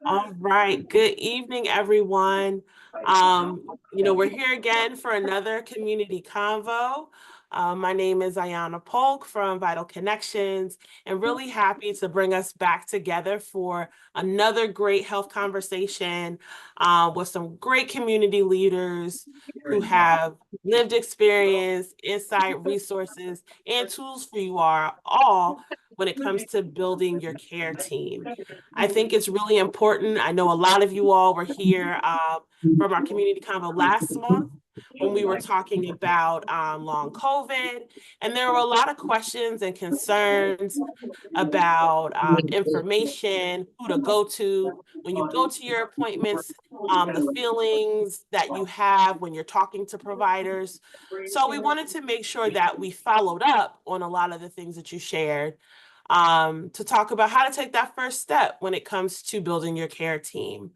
All right. Good evening, everyone. We're here again for another community convo. My name is Aïdala Polk from Vital CxNs, and really happy to bring us back together for another great health conversation with some great community leaders who have lived experience, insight, resources, and tools for you all when it comes to building your care team. I think it's really important. I know a lot of you all were here from our community convo last month when we were talking about long COVID, and there were a lot of questions and concerns about information, who to go to when you go to your appointments, the feelings that you have when you're talking to providers. So we wanted to make sure that we followed up on a lot of the things that you shared to talk about how to take that first step when it comes to building your care team.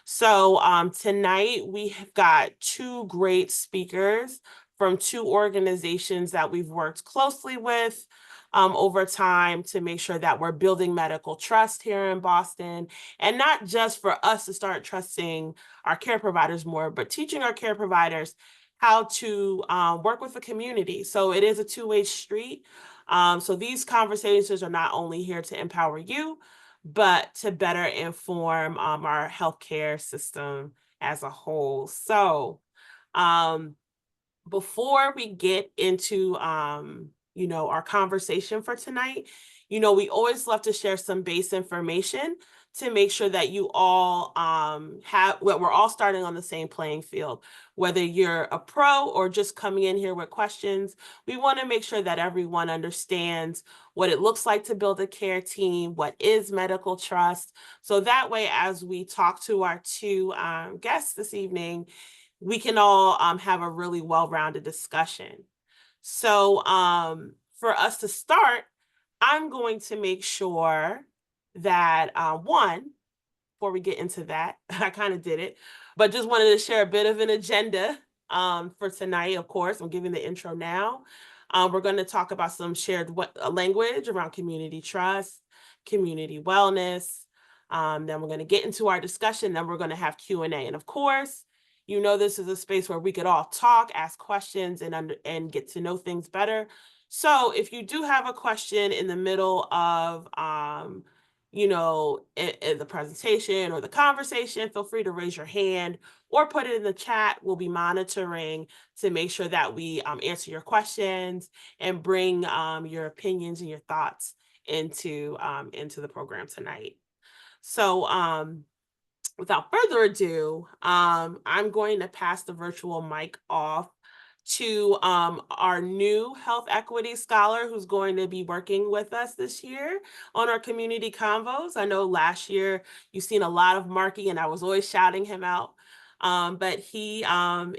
So tonight we have got two great speakers from two organizations that we've worked closely with over time to make sure that we're building medical trust here in Boston, and not just for us to start trusting our care providers more, but teaching our care providers how to work with the community. So it is a two-way street. So these conversations are not only here to empower you, but to better inform our healthcare system as a whole. So before we get into our conversation for tonight, we always love to share some base information to make sure that you all we're all starting on the same playing field. Whether you're a pro or just coming in here with questions, we want to make sure that everyone understands what it looks like to build a care team, what is medical trust. So that way, as we talk to our two guests this evening, we can all have a really well-rounded discussion. So for us to start, I'm going to make sure that one, before we get into that, I kind of did it, but just wanted to share a bit of an agenda for tonight. Of course, I'm giving the intro now. We're going to talk about some shared language around community trust, community wellness. Then we're going to get into our discussion. Then we're going to have Q&A. And of course, this is a space where we could all talk, ask questions, and get to know things better. So if you do have a question in the middle of in the presentation or the conversation, feel free to raise your hand or put it in the chat. We'll be monitoring to make sure that we answer your questions and bring your opinions and your thoughts into the program tonight. So without further ado, I'm going to pass the virtual mic off to our new health equity scholar who's going to be working with us this year on our community convos. I know last year you've seen a lot of Marky and I was always shouting him out. But he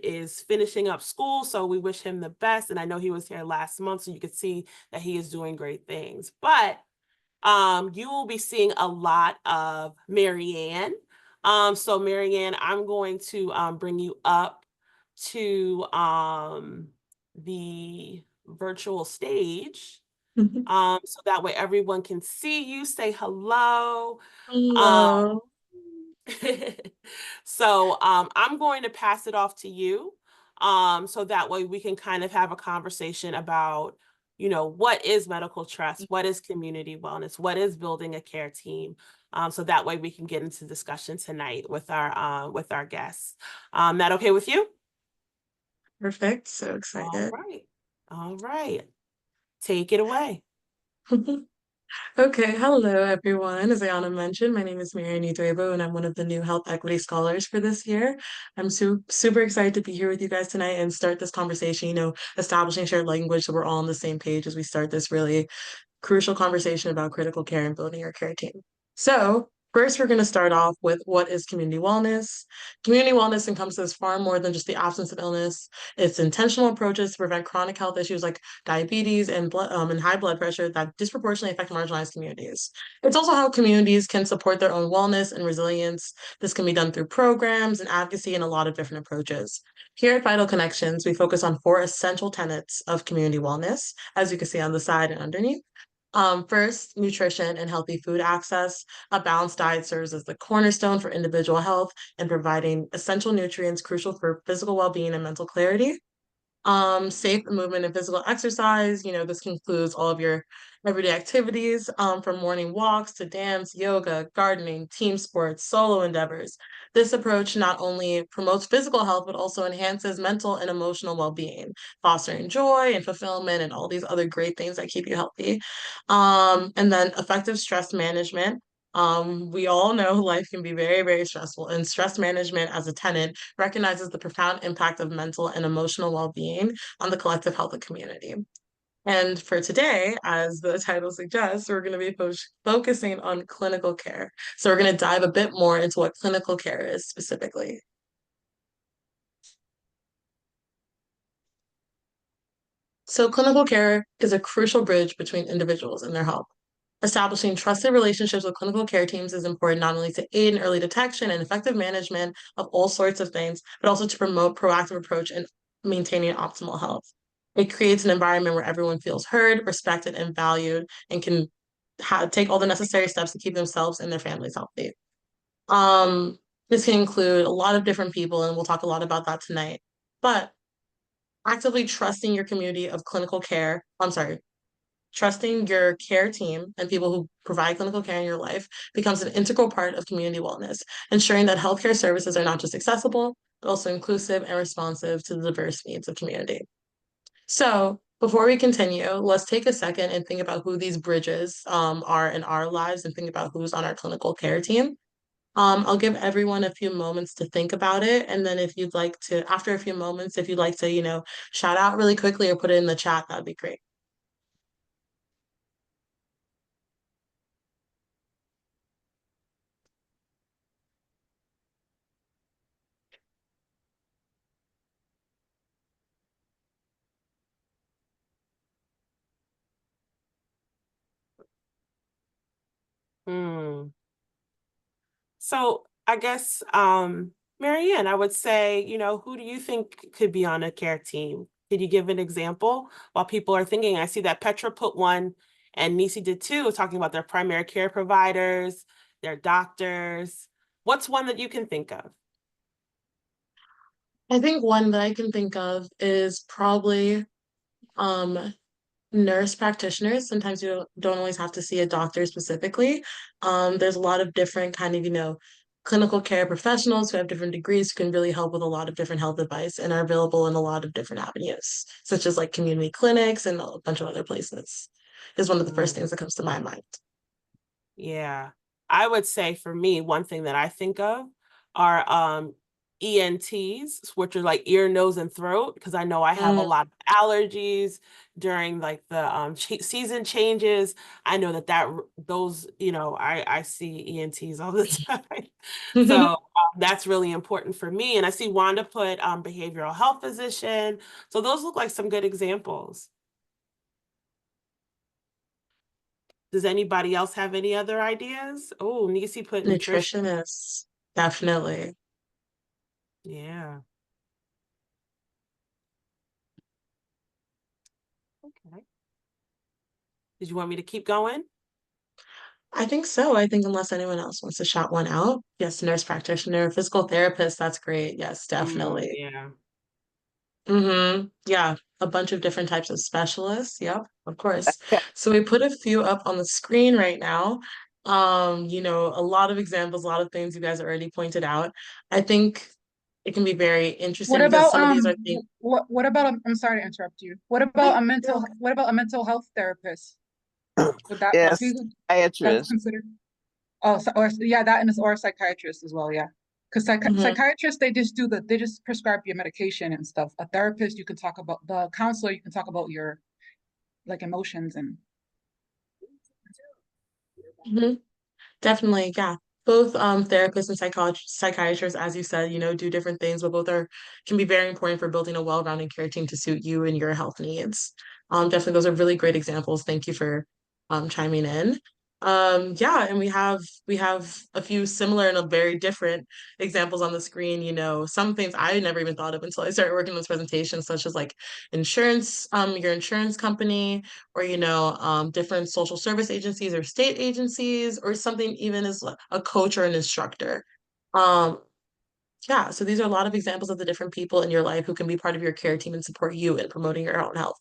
is finishing up school, so we wish him the best. And I know he was here last month, so you could see that he is doing great things. But you will be seeing a lot of Marianne. So Marianne, I'm going to bring you up to the virtual stage. So that way everyone can see you, say hello. Hello. So I'm going to pass it off to you. So that way we can kind of have a conversation about, what is medical trust? What is community wellness? What is building a care team? So that way we can get into discussion tonight with our guests. That okay with you? Perfect. So All excited. right. All right. Take it away. Okay, hello everyone. As Ayana mentioned, my name is Marian Udrebo, and I'm one of the new health equity scholars for this year. I'm super excited to be here with you guys tonight and start this conversation, establishing shared language so we're all on the same page as we start this really crucial conversation about critical care and building our care team. So, first, we're going to start off with what is community wellness. Community wellness encompasses far more than just the absence of illness. It's intentional approaches to prevent chronic health issues like diabetes and high blood pressure that disproportionately affect marginalized communities. It's also how communities can support their own wellness and resilience. This can be done through programs and advocacy and a lot of different approaches. Here at Vital CxNs, we focus on four essential tenets of community wellness, as you can see on the side and underneath. First, nutrition and healthy food access. A balanced diet serves as the cornerstone for individual health and providing essential nutrients crucial for physical well-being and mental clarity. Safe movement and physical exercise. This includes all of your everyday activities, from morning walks to dance, yoga, gardening, team sports, solo endeavors. This approach not only promotes physical health, but also enhances mental and emotional well-being, fostering joy and fulfillment and all these other great things that keep you healthy. And then effective stress management. We all know life can be very, very stressful, and stress management as a tenant recognizes the profound impact of mental and emotional well-being on the collective health of community. And for today, as the title suggests, we're going to be focusing on clinical care. So we're going to dive a bit more into what clinical care is specifically. So clinical care is a crucial bridge between individuals and their health. Establishing trusted relationships with clinical care teams is important not only to aid in early detection and effective management of all sorts of things, but also to promote proactive approach in maintaining optimal health. It creates an environment where everyone feels heard, respected, and valued, and can take all the necessary steps to keep themselves and their families healthy. Um, this can include a lot of different people, and we'll talk a lot about that tonight. But actively trusting your community of clinical care, I'm sorry, trusting your care team and people who provide clinical care in your life becomes an integral part of community wellness, ensuring that healthcare services are not just accessible, but also inclusive and responsive to the diverse needs of community. So, before we continue, let's take a second and think about who these bridges are in our lives and think about who's on our clinical care team. I'll give everyone a few moments to think about it. And then if you'd like to, after a few moments, if you'd like to, shout out really quickly or put it in the chat, that'd be great. Hmm. So I guess, Marianne, I would say, who do you think could be on a care team? Could you give an example while people are thinking? I see that Petra put one and Nisi did too, talking about their primary care providers, their doctors. What's one that you can think of? I think one that I can think of is probably um, nurse practitioners. Sometimes you don't always have to see a doctor specifically. There's a lot of different kind of, clinical care professionals who have different degrees who can really help with a lot of different health advice and are available in a lot of different avenues, such as like community clinics and a bunch of other places. Is one of the first things that comes to my mind. Yeah, I would say for me, one thing that I think of are ENTs, which are like ear, nose, and throat, because I know I have a Mm, lot of allergies during like the season changes. I know that those, I see ENTs all the time. So that's really important for me. And I see Wanda put behavioral health physician. So those look like some good examples. Does anybody else have any other ideas? Oh, Nisi put nutrition. nutritionists, definitely. Yeah. Okay. Did you want me to keep going? I think so. I think unless anyone else wants to shout one out. Yes, nurse practitioner, physical therapist, that's great. Yes, definitely. Yeah. Yeah, a bunch of different types of specialists. Yep, of course. So we put a few up on the screen right now. A lot of examples, a lot of things you guys already pointed out. I think it can be very What interesting because about some of these are things. what about I'm sorry to interrupt you. What about a mental health therapist? Would that Yes, be that's psychiatrist. considered? Oh, so, or yeah, that and or a psychiatrist as well, yeah. Because Mhm. psychiatrists they just prescribe your medication and stuff. A therapist you can talk about the counselor you can talk about your like emotions and Mhm. Definitely, yeah. Both therapists and psychiatrists, as you said, do different things, but both are can be very important for building a well-rounded care team to suit you and your health needs. Definitely, those are really great examples. Thank you for chiming in. Yeah, and we have a few similar and a very different examples on the screen. Some things I never even thought of until I started working on this presentation, such as like insurance, your insurance company, or different social service agencies or state agencies, or something even as a coach or an instructor. Um, yeah, so these are a lot of examples of the different people in your life who can be part of your care team and support you in promoting your own health.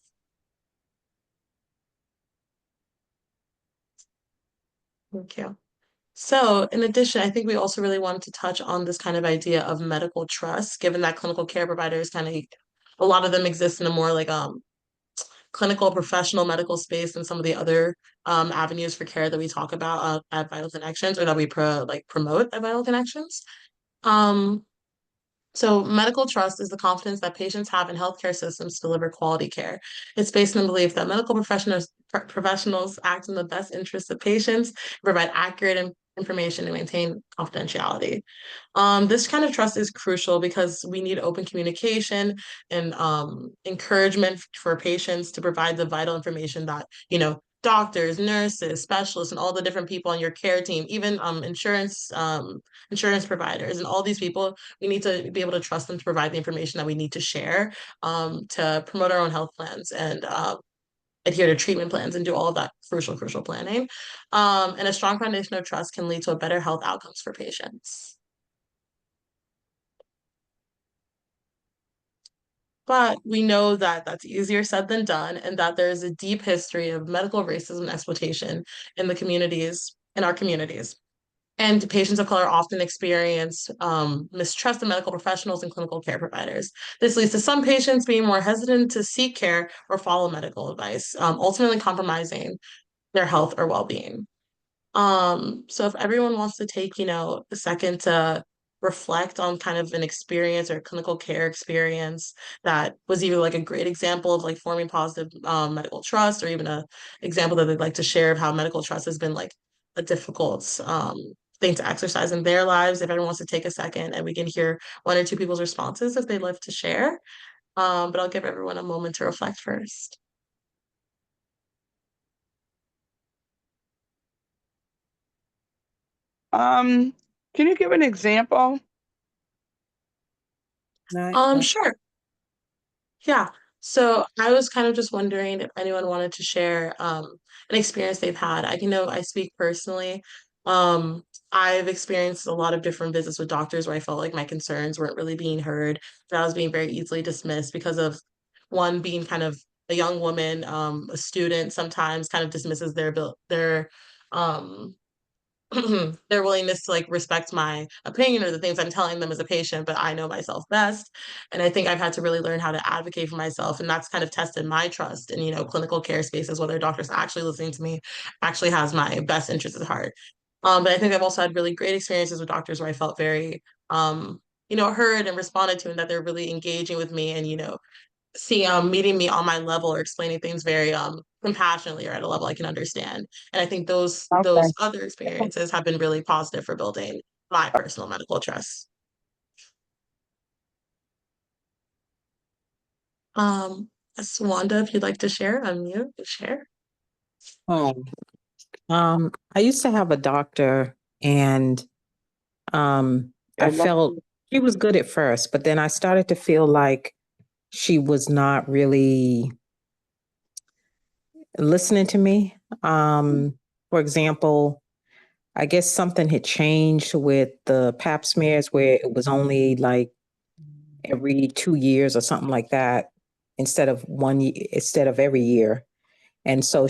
Thank you. So, in addition, I think we also really wanted to touch on this kind of idea of medical trust, given that clinical care providers a lot of them exist in a more like clinical professional medical space than some of the other avenues for care that we talk about at Vital Connections, or that we promote at Vital Connections. Um, so medical trust is the confidence that patients have in healthcare systems to deliver quality care. It's based on the belief that medical professionals act in the best interest of patients, provide accurate information, and maintain confidentiality. This kind of trust is crucial because we need open communication and encouragement for patients to provide the vital information that, doctors, nurses, specialists, and all the different people on your care team, even insurance providers, and all these people, we need to be able to trust them to provide the information that we need to share to promote our own health plans and adhere to treatment plans and do all of that crucial planning. And a strong foundation of trust can lead to a better health outcomes for patients. But we know that that's easier said than done, and that there is a deep history of medical racism and exploitation in our communities. And patients of color often experience mistrust of medical professionals and clinical care providers. This leads to some patients being more hesitant to seek care or follow medical advice, ultimately compromising their health or well-being. So if everyone wants to take, a second to reflect on kind of an experience or clinical care experience that was either like a great example of like forming positive medical trust, or even a example that they'd like to share of how medical trust has been like a difficult thing to exercise in their lives. If everyone wants to take a second, and we can hear one or two people's responses if they'd like to share. But I'll give everyone a moment to reflect first. Can you give an example? Sure. Yeah. So I was kind of just wondering if anyone wanted to share an experience they've had. I can know I speak personally. Um, I've experienced a lot of different visits with doctors where I felt like my concerns weren't really being heard, that I was being very easily dismissed because of one being kind of a young woman, a student sometimes kind of dismisses their um their willingness to like respect my opinion or the things I'm telling them as a patient, but I know myself best. And I think I've had to really learn how to advocate for myself. And that's kind of tested my trust in, clinical care spaces, whether doctors actually listening to me, actually has my best interests at heart. But I think I've also had really great experiences with doctors where I felt very, heard and responded to, and that they're really engaging with me and, meeting me on my level or explaining things very compassionately or at a level I can understand. And I think those Okay. other experiences have been really positive for building my personal medical trust. Um, Wanda, if you'd like to share, unmute, share. Oh, I used to have a doctor, and I felt she was good at first, but then I started to feel like she was not really listening to me. For example, I guess something had changed with the pap smears where it was only like every 2 years or something like that instead of instead of every year. And so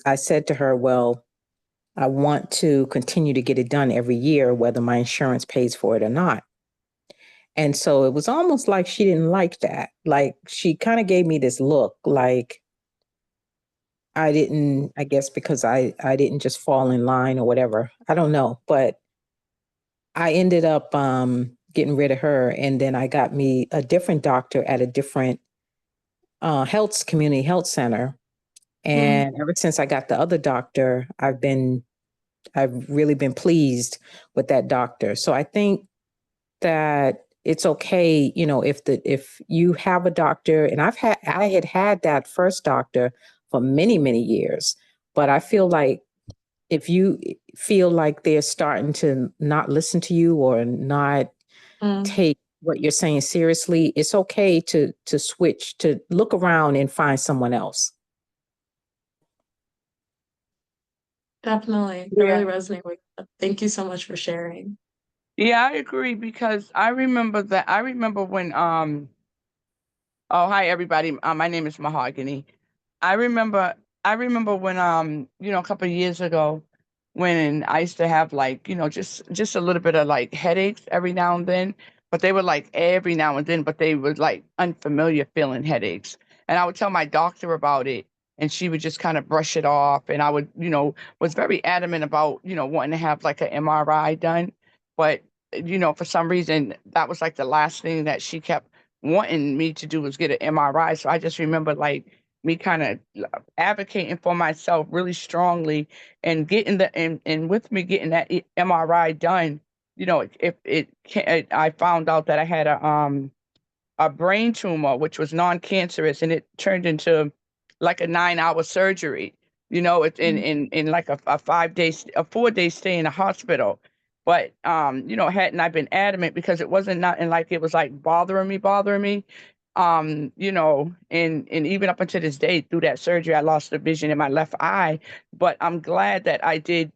I said to her, well, I want to continue to get it done every year, whether my insurance pays for it or not. And so it was almost like she didn't like that. Like she kind of gave me this look like I didn't, I guess because I didn't just fall in line or whatever. I don't know. But I ended up getting rid of her. And then I got me a different doctor at a different community health center. And ever since I got the other doctor, I've really been pleased with that doctor. So I think that it's okay, if you have a doctor, and I had that first doctor for many, many years, but I feel like if you feel like they're starting to not listen to you or not take what you're saying seriously, it's okay to switch, to look around and find someone else. Definitely. I really resonate with that. Thank you so much for sharing. Yeah, I agree because I remember when oh, hi everybody. My name is Mahogany. I remember when a couple of years ago when I used to have like, just a little bit of like headaches every now and then, but they were like every now and then, but they were like unfamiliar feeling headaches. And I would tell my doctor about it and she would just kind of brush it off. And I would, was very adamant about, wanting to have like an MRI done. But, for some reason that was like the last thing that she kept wanting me to do was get an MRI. So I just remember like me kind of advocating for myself really strongly and getting and with me getting that MRI done, if it can, I found out that I had a brain tumor, which was non-cancerous, and it turned into like a 9-hour surgery. It's in like a 5 day, a 4 day stay in the hospital. But hadn't I been adamant because it wasn't nothing like it was like bothering me. And even up until this day, through that surgery, I lost the vision in my left eye. But I'm glad that I did,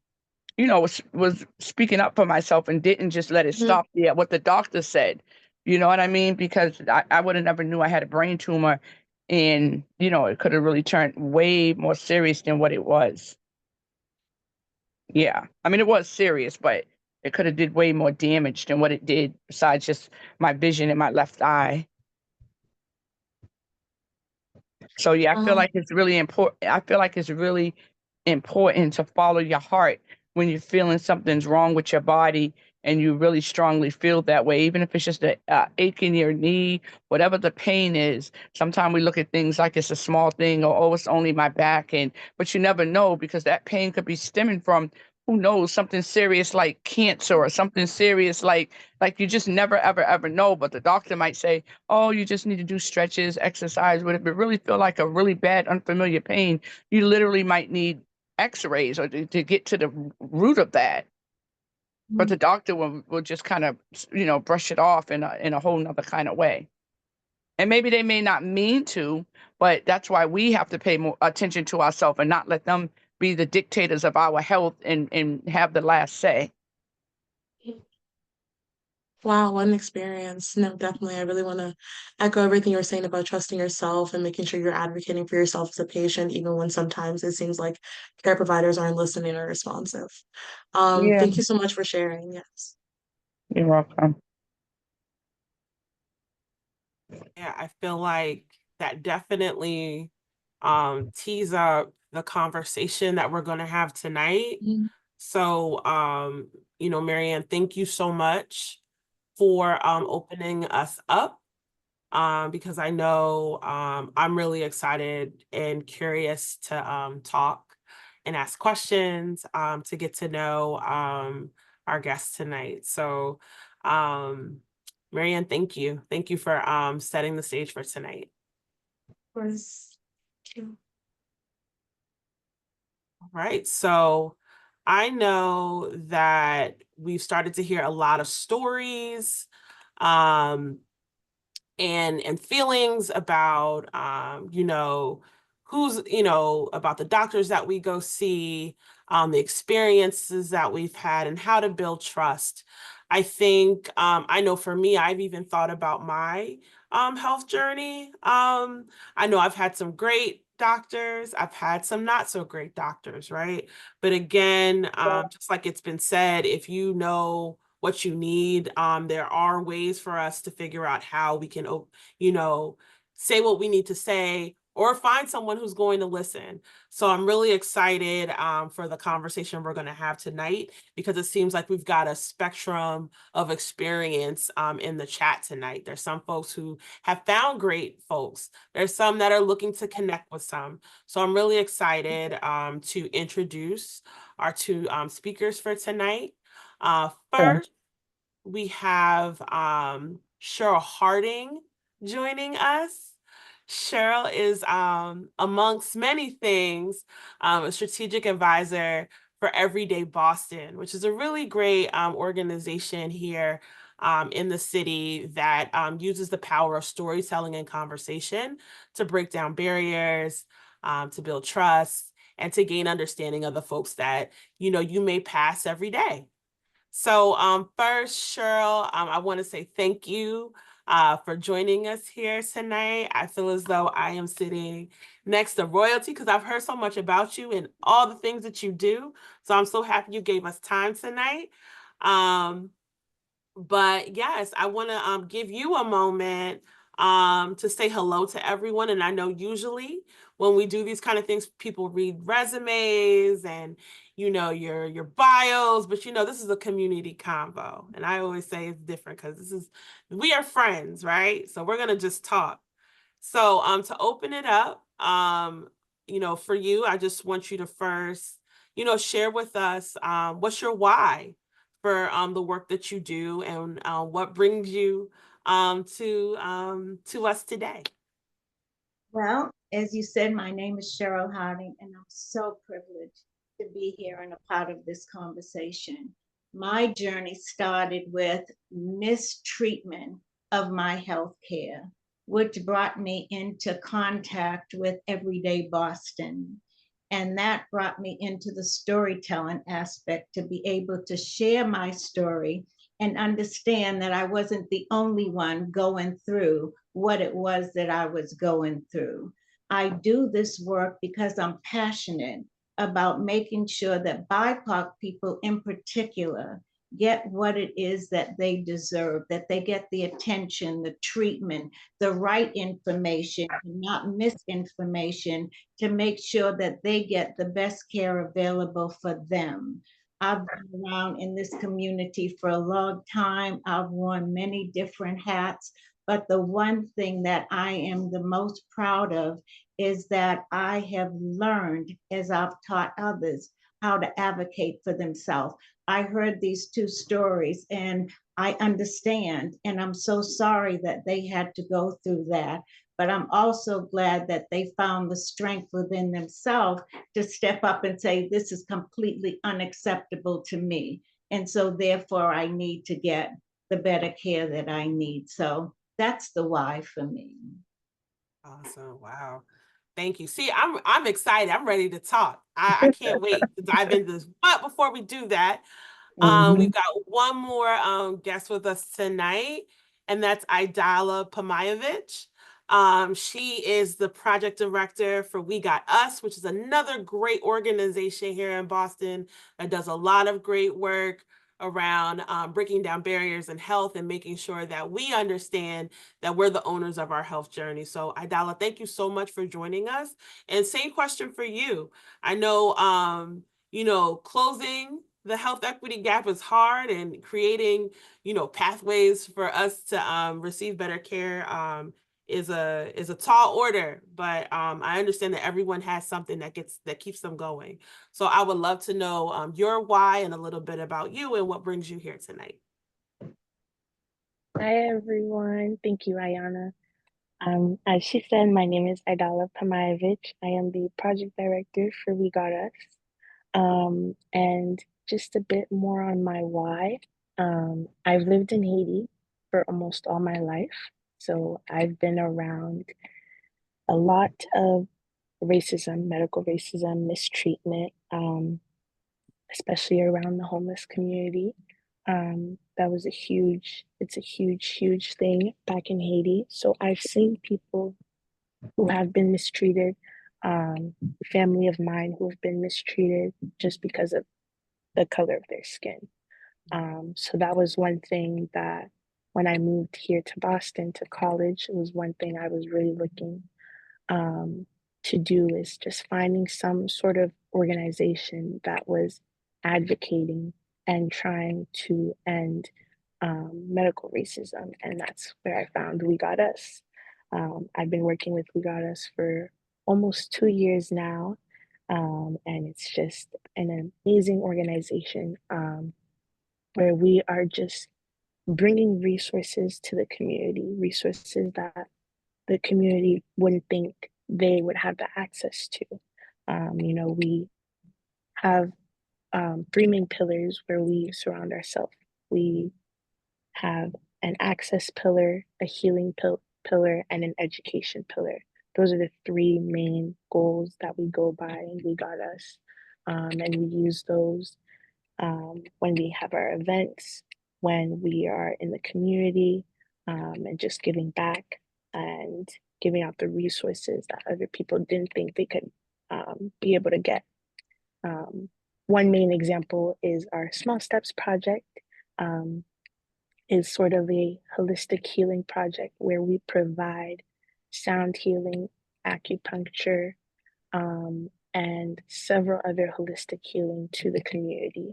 was speaking up for myself and didn't just let it stop there at what the doctor said. You know what I mean? Because I would have never knew I had a brain tumor and, it could have really turned way more serious than what it was. Yeah. I mean, it was serious, but it could have did way more damage than what it did besides just my vision in my left eye. So yeah, I feel like it's really important. I feel like it's really important to follow your heart when you're feeling something's wrong with your body and you really strongly feel that way, even if it's just a ache in your knee, whatever the pain is. Sometimes we look at things like it's a small thing or, oh, it's only my back. But you never know because that pain could be stemming from, who knows, something serious like cancer or something serious like you just never, ever, ever know. But the doctor might say, oh, you just need to do stretches, exercise. But if it really feel like a really bad, unfamiliar pain, you literally might need x-rays or to get to the root of that. But the doctor will just kind of, brush it off in a whole nother kind of way. And maybe they may not mean to, but that's why we have to pay more attention to ourselves and not let them be the dictators of our health and have the last say. Wow, what an experience. No, definitely. I really want to echo everything you're saying about trusting yourself and making sure you're advocating for yourself as a patient, even when sometimes it seems like care providers aren't listening or responsive. Yeah, Thank you so much for sharing. Yes. you're welcome. Yeah, I feel like that definitely tees up the conversation that we're going to have tonight. So, Marianne, thank you so much for opening us up because I know I'm really excited and curious to talk and ask questions to get to know our guests tonight. So, Marianne, thank you. Thank you for setting the stage for tonight. Of course. Thank you. All right, so I know that we've started to hear a lot of stories and feelings about who's about the doctors that we go see, the experiences that we've had and how to build trust. I think I know for me, I've even thought about my health journey. I know I've had some great doctors, I've had some not so great doctors, right? But again, just like it's been said, if you know what you need, there are ways for us to figure out how we can, say what we need to say or find someone who's going to listen. So I'm really excited for the conversation we're going to have tonight because it seems like we've got a spectrum of experience in the chat tonight. There's some folks who have found great folks. There's some that are looking to connect with some. So I'm really excited to introduce our two speakers for tonight. First, we have Cheryl Harding joining us. Cheryl is, amongst many things, a strategic advisor for Everyday Boston, which is a really great organization here in the city that uses the power of storytelling and conversation to break down barriers, to build trust, and to gain understanding of the folks that, you know, you may pass every day. So first, Cheryl, I want to say thank you for joining us here tonight. I feel as though I am sitting next to royalty because I've heard so much about you and all the things that you do. So I'm so happy you gave us time tonight. But yes, I want to give you a moment to say hello to everyone. And I know usually when we do these kind of things, people read resumes and, you know, your bios, but you know, this is a community convo. And I always say it's different because we are friends, right? So we're going to just talk. So to open it up, you know, for you, I just want you to first, you know, share with us what's your why for the work that you do and what brings you to us today. Well, as you said, my name is Cheryl Harding, and I'm so privileged to be here and a part of this conversation. My journey started with mistreatment of my health care, which brought me into contact with Everyday Boston. And that brought me into the storytelling aspect to be able to share my story and understand that I wasn't the only one going through what it was that I was going through. I do this work because I'm passionate about making sure that BIPOC people in particular get what it is that they deserve, that they get the attention, the treatment, the right information, not misinformation, to make sure that they get the best care available for them. I've been around in this community for a long time. I've worn many different hats, but the one thing that I am the most proud of is that I have learned, as I've taught others, how to advocate for themselves. I heard these two stories and I understand, and I'm so sorry that they had to go through that. But I'm also glad that they found the strength within themselves to step up and say, this is completely unacceptable to me. And so therefore I need to get the better care that I need. So that's the why for me. Awesome. Wow. Thank you. See, I'm excited. I'm ready to talk. I can't wait to dive into this. But before we do that, we've got one more guest with us tonight, and that's Aïdala Pomajevich. She is the project director for We Got Us, which is another great organization here in Boston that does a lot of great work around breaking down barriers in health and making sure that we understand that we're the owners of our health journey. So Aïdala, thank you so much for joining us. And same question for you. I know, you know, closing the health equity gap is hard, and creating, you know, pathways for us to receive better care is a tall order, but I understand that everyone has something that keeps them going. So I would love to know your why and a little bit about you and what brings you here tonight. Hi everyone, thank you, Ayana. As she said, my name is Aïdala Pomajevich. I am the project director for We Got Us. And just a bit more on my why. I've lived in Haiti for almost all my life, so I've been around a lot of racism, medical racism, mistreatment, especially around the homeless community. That was it's a huge thing back in Haiti. So I've seen people who have been mistreated, family of mine who have been mistreated just because of the color of their skin. So that was one thing that when I moved here to Boston to college, it was one thing I was really looking to do, is just finding some sort of organization that was advocating and trying to end medical racism. And that's where I found We Got Us. I've been working with We Got Us for almost 2 years now. And it's just an amazing organization where we are just bringing resources to the community, resources that the community wouldn't think they would have the access to. You know, we have three main pillars where we surround ourselves. We have an access pillar, a healing pillar, and an education pillar. Those are the three main goals that we go by and We Got Us. And we use those when we have our events, when we are in the community, and just giving back and giving out the resources that other people didn't think they could be able to get. One main example is our Small Steps project. Is sort of a holistic healing project where we provide sound healing, acupuncture, and several other holistic healing to the community,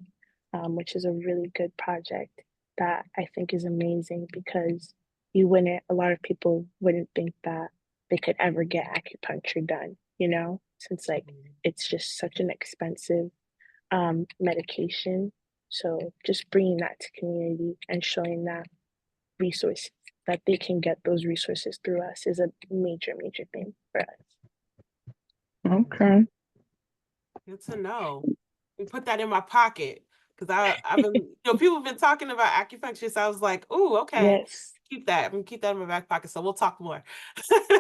which is a really good project that I think is amazing because a lot of people wouldn't think that they could ever get acupuncture done, since like it's just such an expensive medication. So just bringing that to community and showing that resources that they can get those resources through us is a major, major thing for us. Okay. Good to know. We put that in my pocket because I've been, people have been talking about acupuncture, so I was like, "Ooh, okay, Yes. keep that. I'm gonna keep that in my back pocket." So we'll talk more.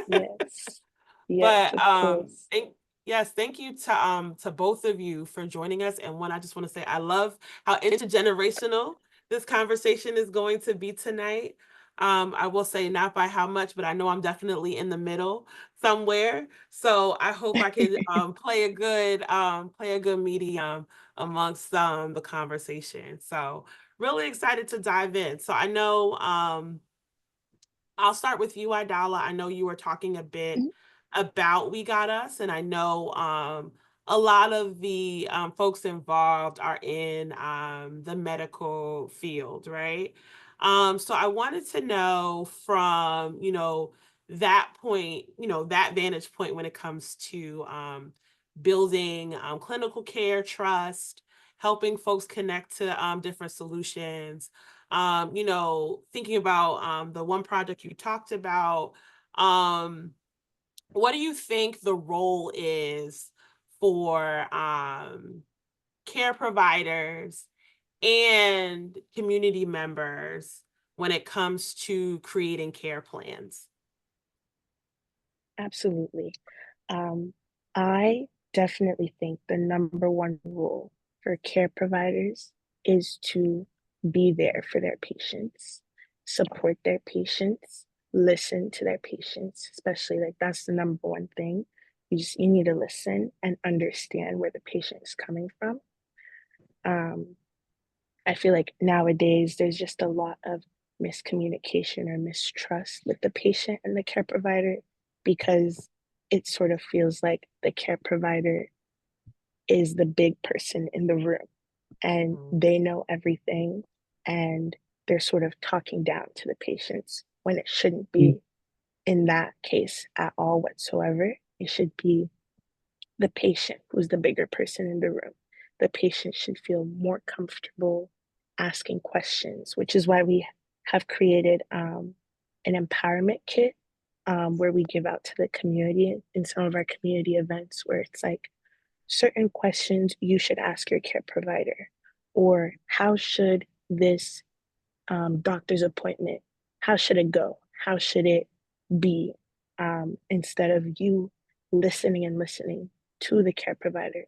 Yes. Yes, But of course. thank you to both of you for joining us. And I just want to say I love how intergenerational this conversation is going to be tonight. I will say not by how much, but I know I'm definitely in the middle somewhere. So I hope I can play a good medium amongst the conversation. So really excited to dive in. So I know I'll start with you, Aïdala. I know you were talking a bit about We Got Us, and I know a lot of the folks involved are in the medical field, right? So I wanted to know from, that point, that vantage point when it comes to building clinical care trust, helping folks connect to different solutions, thinking about the one project you talked about, what do you think the role is for care providers and community members when it comes to creating care plans? Absolutely. I definitely think the number one rule for care providers is to be there for their patients, support their patients, listen to their patients, especially like that's the number one thing. You need to listen and understand where the patient is coming from. I feel like nowadays there's just a lot of miscommunication or mistrust with the patient and the care provider because it sort of feels like the care provider is the big person in the room and they know everything and they're sort of talking down to the patients when it shouldn't be in that case at all whatsoever. It should be the patient who's the bigger person in the room. The patient should feel more comfortable asking questions, which is why we have created an empowerment kit where we give out to the community in some of our community events where it's like certain questions you should ask your care provider, or how should this doctor's appointment, how should it go? How should it be? Instead of you listening and listening to the care provider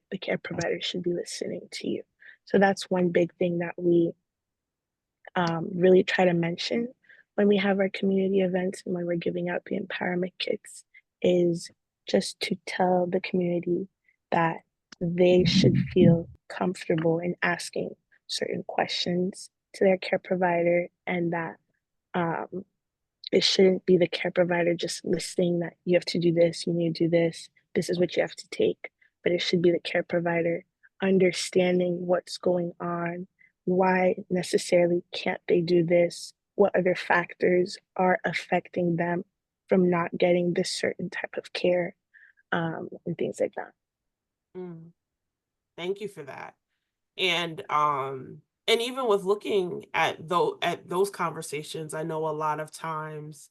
should be listening to you. So that's one big thing that we really try to mention when we have our community events and when we're giving out the empowerment kits is just to tell the community that they should feel comfortable in asking certain questions to their care provider and that um, it shouldn't be the care provider just listing that you have to do this, you need to do this is what you have to take, but it should be the care provider understanding what's going on, why necessarily can't they do this, what other factors are affecting them from not getting this certain type of care, and things like that. Thank you for that. And even with looking at those conversations, I know a lot of times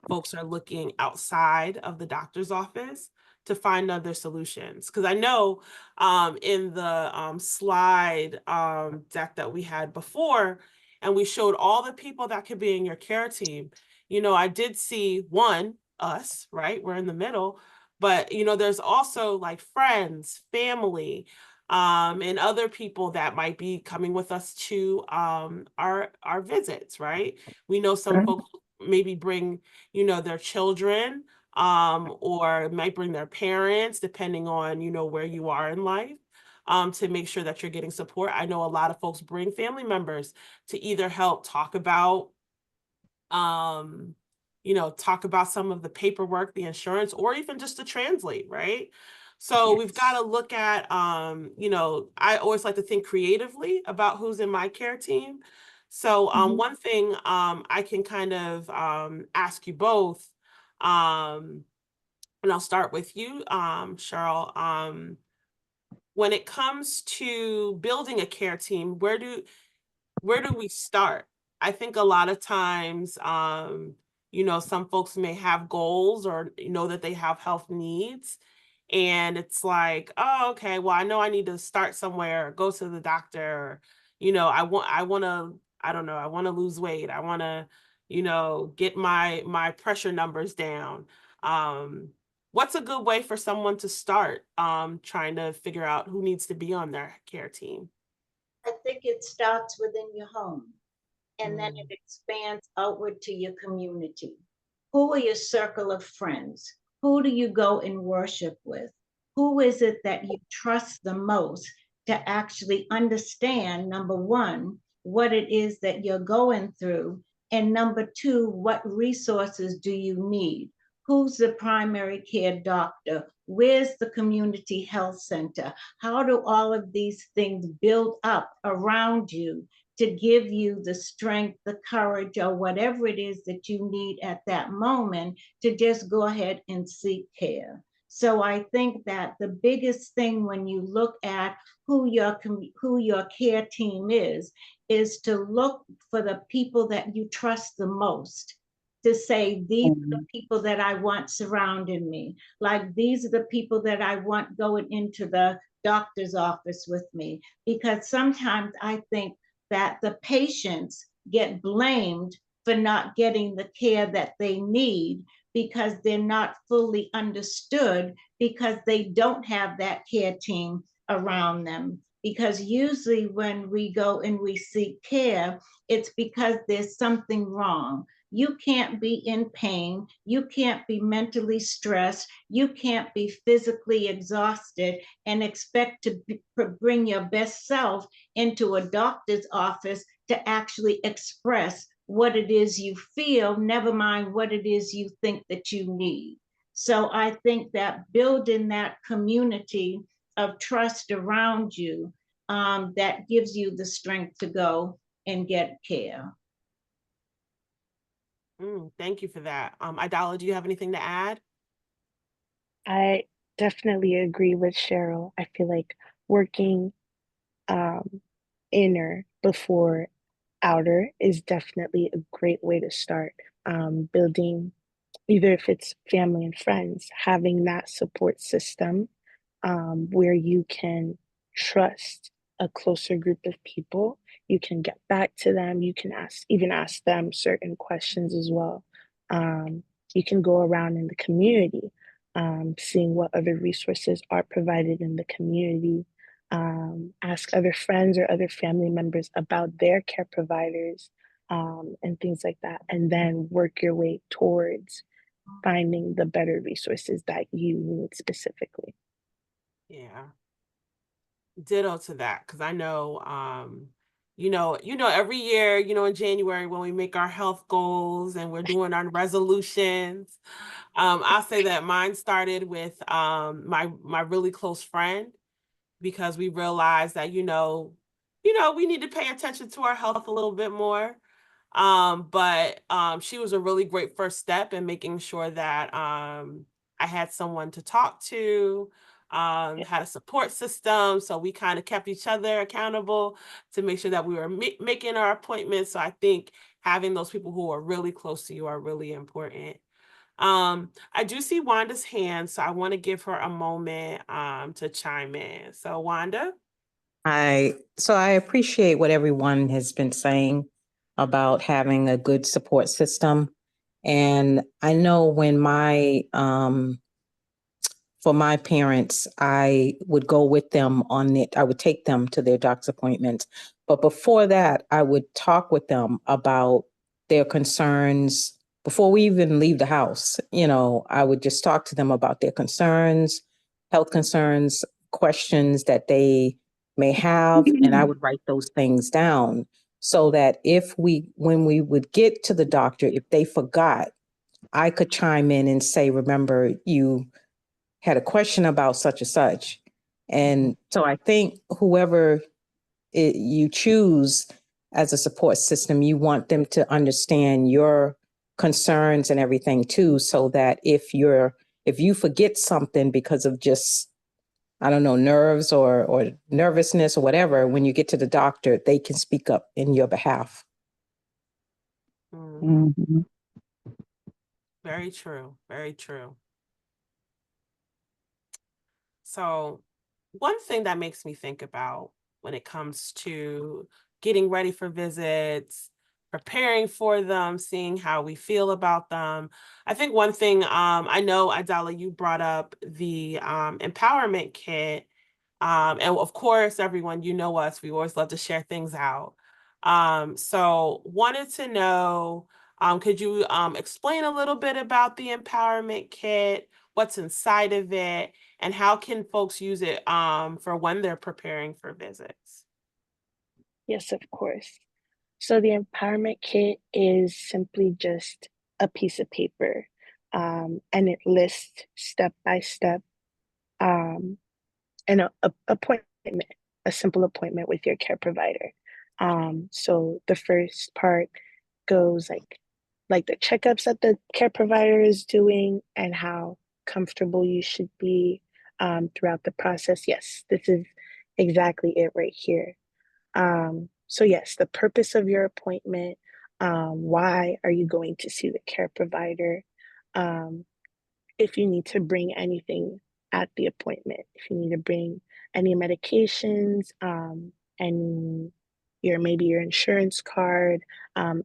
folks are looking outside of the doctor's office to find other solutions. Because I know in the slide deck that we had before, and we showed all the people that could be in your care team, you know, I did see us, right? We're in the middle, but you know, there's also like friends, family, and other people that might be coming with us to our visits, right? We know some folks maybe bring, you know, their children, or might bring their parents, depending on, you know, where you are in life, to make sure that you're getting support. I know a lot of folks bring family members to either help talk about, you know, talk about some of the paperwork, the insurance, or even just to translate, right? So we've got to look at, you know, I always like to think creatively about who's in my care team. So one thing I can kind of ask you both, and I'll start with you, Cheryl. When it comes to building a care team, where do we start? I think a lot of times, you know, some folks may have goals or know that they have health needs. And it's like, oh, okay, well, I know I need to start somewhere, go to the doctor, or, you know, I want to, I don't know, I want to lose weight. I want to, you know, get my pressure numbers down. What's a good way for someone to start trying to figure out who needs to be on their care team? I think it starts within your home, and then it expands outward to your community. Who are your circle of friends? Who do you go and worship with? Who is it that you trust the most to actually understand, number one, what it is that you're going through, and number two, what resources do you need? Who's the primary care doctor? Where's the community health center? How do all of these things build up around you to give you the strength, the courage, or whatever it is that you need at that moment to just go ahead and seek care? So I think that the biggest thing when you look at who your care team is to look for the people that you trust the most, to say, these are the people that I want surrounding me. Like, these are the people that I want going into the doctor's office with me. Because sometimes I think that the patients get blamed for not getting the care that they need because they're not fully understood, because they don't have that care team around them. Because usually when we go and we seek care, it's because there's something wrong. You can't be in pain. You can't be mentally stressed. You can't be physically exhausted and expect to bring your best self into a doctor's office to actually express what it is you feel, never mind what it is you think that you need. So I think that building that community of trust around you, that gives you the strength to go and get care. Thank you for that. Aïdala, do you have anything to add? I definitely agree with Cheryl. I feel like working inner before outer is definitely a great way to start. Building, either if it's family and friends, having that support system where you can trust a closer group of people. You can get back to them. You can ask them certain questions as well. You can go around in the community, seeing what other resources are provided in the community. Ask other friends or other family members about their care providers, and things like that. And then work your way towards finding the better resources that you need specifically. Yeah, ditto to that, because I know, every year, in January when we make our health goals and we're doing our resolutions, I'll say that mine started with my really close friend, because we realized that, we need to pay attention to our health a little bit more. But she was a really great first step in making sure that I had someone to talk to, had a support system. So we kind of kept each other accountable to make sure that we were making our appointments. So I think having those people who are really close to you are really important. I do see Wanda's hand, so I want to give her a moment to chime in. So Wanda? So I appreciate what everyone has been saying about having a good support system. And I know when for my parents, I would go with them on it. I would take them to their doctor's appointments. But before that, I would talk with them about their concerns before we even leave the house. I would just talk to them about their concerns, health concerns, questions that they may have, and I would write those things down so that when we would get to the doctor, if they forgot, I could chime in and say, remember, you had a question about such and such. And so I think whoever you choose as a support system, you want them to understand your concerns and everything too, so that if you forget something because of just, I don't know, nerves or nervousness or whatever, when you get to the doctor, they can speak up in your behalf. Mm-hmm. Very true. Very true. So one thing that makes me think about when it comes to getting ready for visits, preparing for them, seeing how we feel about them. I think one thing, I know, Aïdala, you brought up the empowerment kit. And of course, everyone, you know us, we always love to share things out. So wanted to know, could you explain a little bit about the empowerment kit, what's inside of it, and how can folks use it for when they're preparing for visits? Yes, of course. So the empowerment kit is simply just a piece of paper, and it lists step by step, and a appointment, a simple appointment with your care provider. So the first part goes like the checkups that the care provider is doing and how comfortable you should be throughout the process. Yes, this is exactly it right here. So yes, the purpose of your appointment, why are you going to see the care provider? Um, if you need to bring anything at the appointment, if you need to bring any medications, any maybe your insurance card,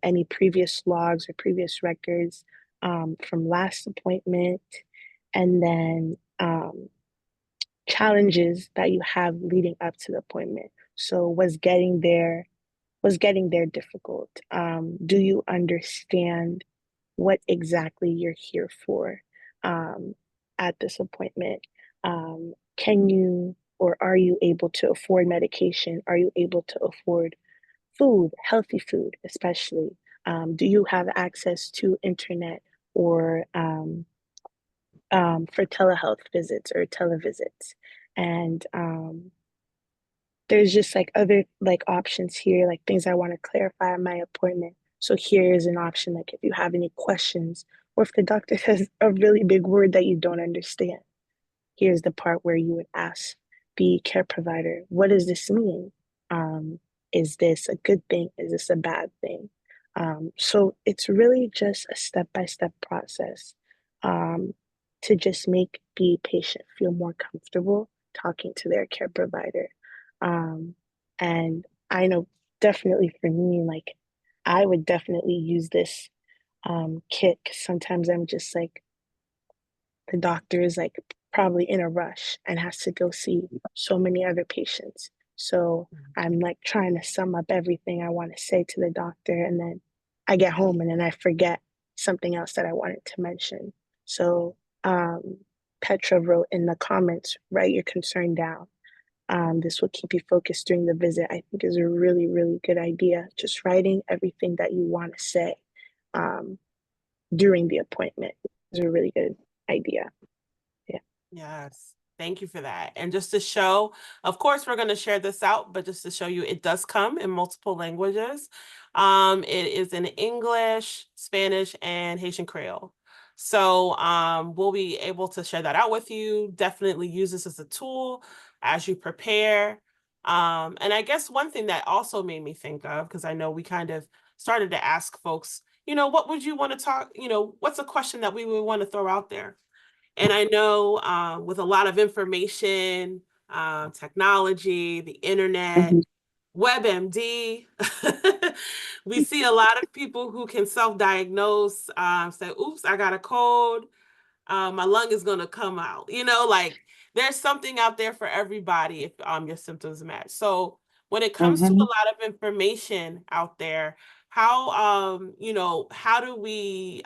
any previous logs or previous records from last appointment, and then challenges that you have leading up to the appointment. So was getting there difficult? Do you understand what exactly you're here for at this appointment? Can you or are you able to afford medication? Are you able to afford food, healthy food, especially? Do you have access to internet or for telehealth visits or televisits? And there's just like other like options here, like things I want to clarify in my appointment. So here is an option, like if you have any questions or if the doctor says a really big word that you don't understand, here's the part where you would ask the care provider, what does this mean? Is this a good thing? Is this a bad thing? So it's really just a step-by-step process to just make the patient feel more comfortable talking to their care provider. And I know definitely for me, like I would definitely use this kit because sometimes I'm just like, the doctor is like probably in a rush and has to go see so many other patients. So I'm like trying to sum up everything I want to say to the doctor, and then I get home and then I forget something else that I wanted to mention. So Petra wrote in the comments, write your concern down. This will keep you focused during the visit. I think is a really, really good idea. Just writing everything that you want to say during the appointment is a really good idea. Yeah. Yes. Thank you for that. And just to show, of course, we're going to share this out, but just to show you, it does come in multiple languages. It is in English, Spanish, and Haitian Creole. So we'll be able to share that out with you. Definitely use this as a tool as you prepare. And I guess one thing that also made me think of, because I know we kind of started to ask folks, what would you want to talk, what's a question that we would want to throw out there? And I know with a lot of information, technology, the internet, WebMD, we see a lot of people who can self-diagnose, say, oops, I got a cold, my lung is going to come out, like there's something out there for everybody if your symptoms match. So when it comes to a lot of information out there, how, how do we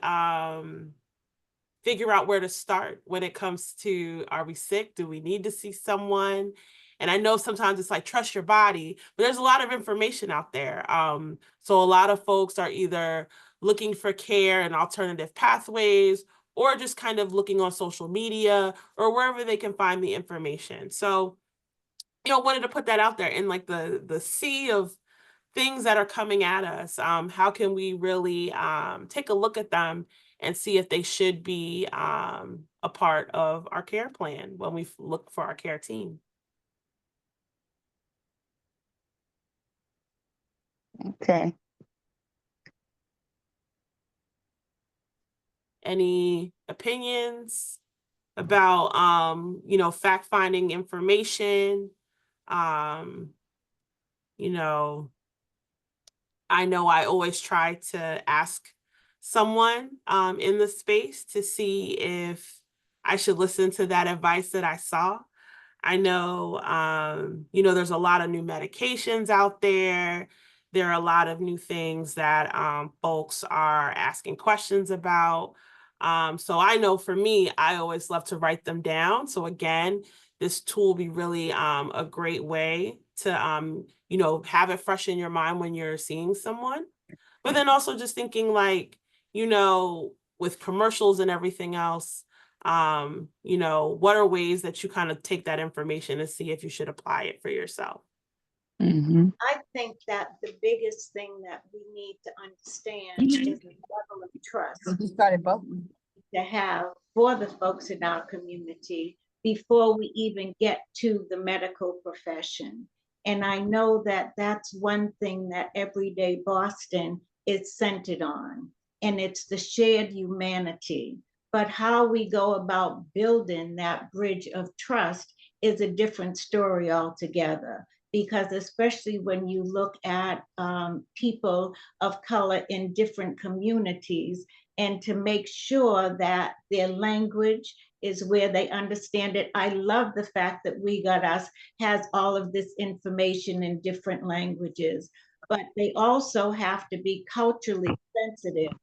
figure out where to start when it comes to, are we sick? Do we need to see someone? And I know sometimes it's like, trust your body, but there's a lot of information out there. So a lot of folks are either looking for care and alternative pathways, or just kind of looking on social media or wherever they can find the information. So, wanted to put that out there in like the sea of things that are coming at us. How can we really take a look at them and see if they should be a part of our care plan when we look for our care team? Okay. Any opinions about, fact-finding information? I know I always try to ask someone in the space to see if I should listen to that advice that I saw. I know, there's a lot of new medications out there. There are a lot of new things that folks are asking questions about. So I know for me, I always love to write them down. So again, this tool will be really a great way to, have it fresh in your mind when you're seeing someone. But then also just thinking like, with commercials and everything else, what are ways that you kind of take that information and see if you should apply it for yourself? I think that the biggest thing that we need to understand is the level of trust to have for the folks in our community before we even get to the medical profession. And I know that that's one thing that Everyday Boston is centered on, and it's the shared humanity. But how we go about building that bridge of trust is a different story altogether. Because especially when you look at people of color in different communities, and to make sure that their language is where they understand it. I love the fact that We Got Us has all of this information in different languages, but they also have to be culturally sensitive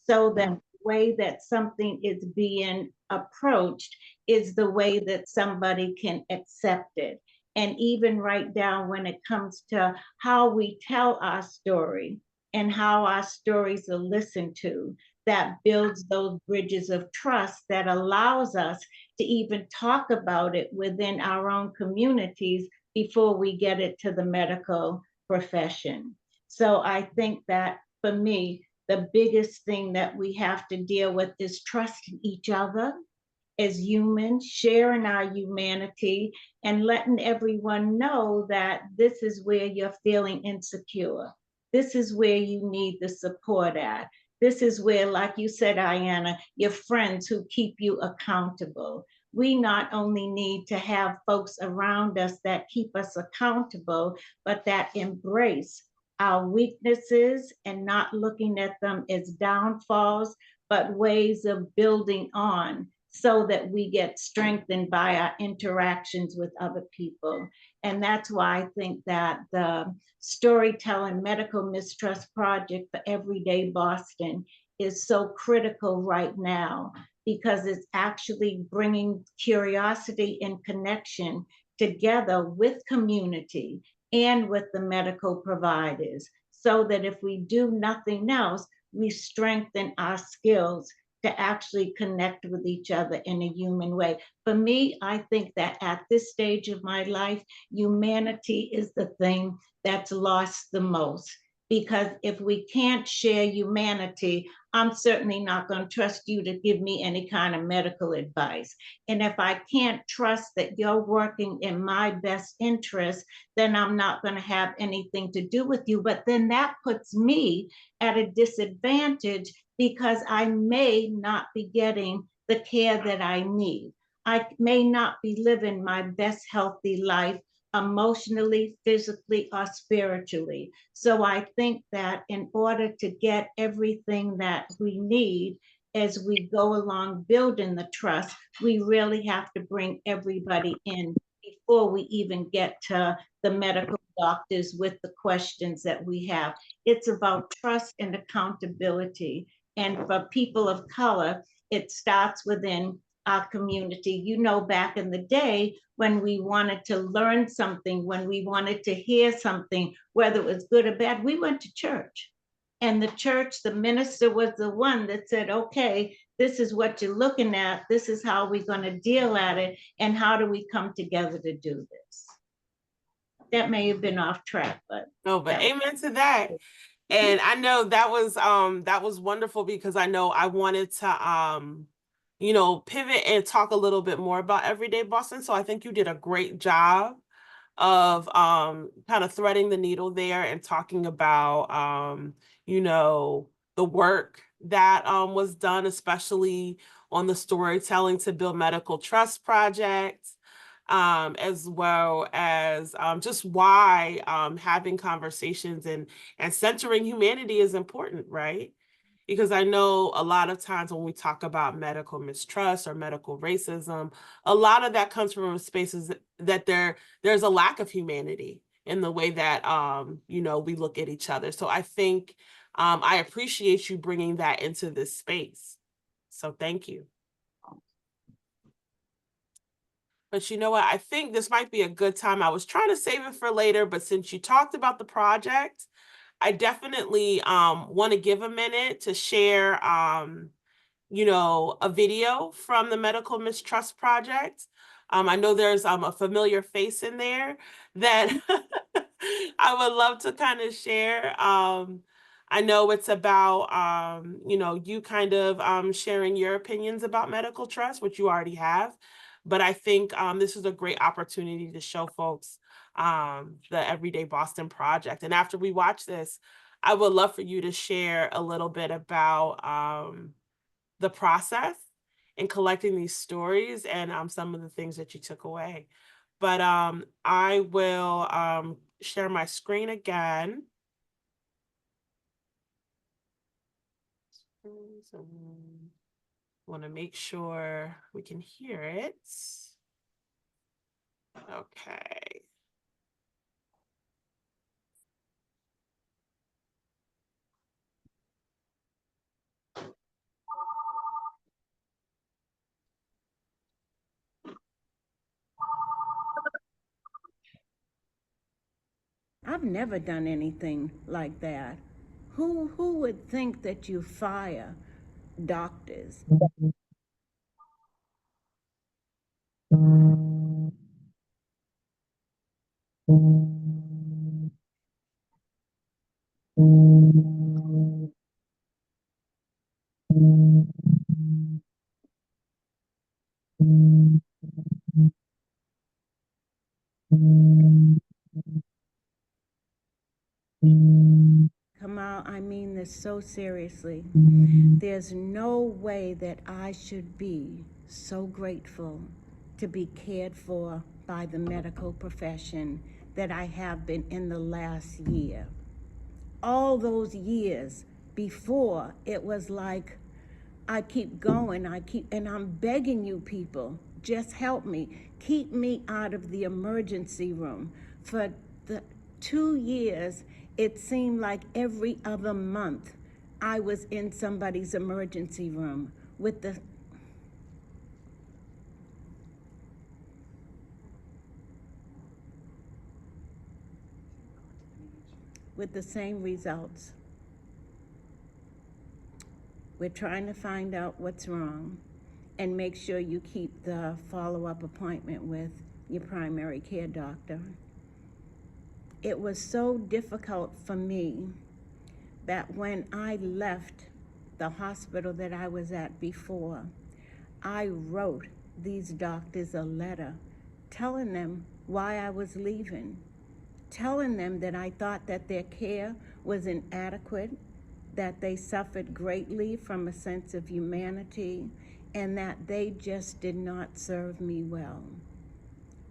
so that the way that something is being approached is the way that somebody can accept it. And even right down when it comes to how we tell our story and how our stories are listened to, that builds those bridges of trust that allows us to even talk about it within our own communities before we get it to the medical profession. So I think that for me, the biggest thing that we have to deal with is trusting each other as humans, sharing our humanity, and letting everyone know that this is where you're feeling insecure. This is where you need the support at. This is where, like you said, Aïdala, your friends who keep you accountable. We not only need to have folks around us that keep us accountable, but that embrace our weaknesses and not looking at them as downfalls, but ways of building on, so that we get strengthened by our interactions with other people. And that's why I think that the Storytelling Medical Mistrust Project for Everyday Boston is so critical right now, because it's actually bringing curiosity and connection together with community and with the medical providers, so that if we do nothing else, we strengthen our skills to actually connect with each other in a human way. For me, I think that at this stage of my life, humanity is the thing that's lost the most, because if we can't share humanity, I'm certainly not going to trust you to give me any kind of medical advice. And if I can't trust that you're working in my best interest, then I'm not going to have anything to do with you. But then that puts me at a disadvantage because I may not be getting the care that I need. I may not be living my best healthy life emotionally, physically, or spiritually. So I think that in order to get everything that we need as we go along building the trust, we really have to bring everybody in before we even get to the medical doctors with the questions that we have. It's about trust and accountability. And for people of color, it starts within our community. You know, back in the day when we wanted to learn something, when we wanted to hear something, whether it was good or bad, we went to church. And the church, the minister was the one that said, okay, this is what you're looking at. This is how we're going to deal at it. And how do we come together to do this? That may have been off track, but no, but amen to that. And I know that was wonderful, because I know I wanted to pivot and talk a little bit more about Everyday Boston. So I think you did a great job of kind of threading the needle there and talking about the work that was done, especially on the Storytelling to Build Medical Trust project, as well as just why having conversations and centering humanity is important, right? Because I know a lot of times when we talk about medical mistrust or medical racism, a lot of that comes from spaces that there's a lack of humanity in the way that we look at each other. So I think I appreciate you bringing that into this space. So thank you. But you know what? I think this might be a good time. I was trying to save it for later, but since you talked about the project, I definitely want to give a minute to share, a video from the Medical Mistrust Project. I know there's a familiar face in there that I would love to kind of share. I know it's about, you kind of sharing your opinions about medical trust, which you already have. But I think this is a great opportunity to show folks the Everyday Boston Project. And after we watch this, I would love for you to share a little bit about the process in collecting these stories and some of the things that you took away. But I will share my screen again. So, want to make sure we can hear it. Okay. I've never done anything like that. Who would think that you fire doctors? Kamal, I mean this so seriously. There's no way that I should be so grateful to be cared for by the medical profession that I have been in the last year. All those years before, it was like, I keep going, and I'm begging you people, just help me. Keep me out of the emergency room. For the 2 years, it seemed like every other month I was in somebody's emergency room with the same results. We're trying to find out what's wrong and make sure you keep the follow-up appointment with your primary care doctor. It was so difficult for me that when I left the hospital that I was at before, I wrote these doctors a letter telling them why I was leaving, telling them that I thought that their care was inadequate, that they suffered greatly from a sense of humanity, and that they just did not serve me well.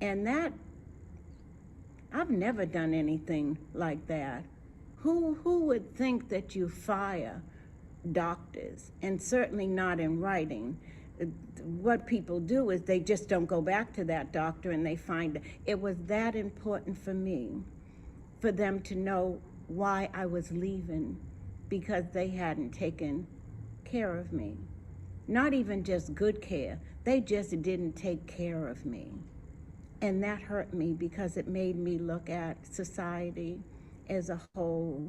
And that, I've never done anything like that. Who would think that you fire doctors, and certainly not in writing? What people do is they just don't go back to that doctor, and they find it was that important for me, for them to know why I was leaving, because they hadn't taken care of me. Not even just good care, they just didn't take care of me. And that hurt me because it made me look at society as a whole.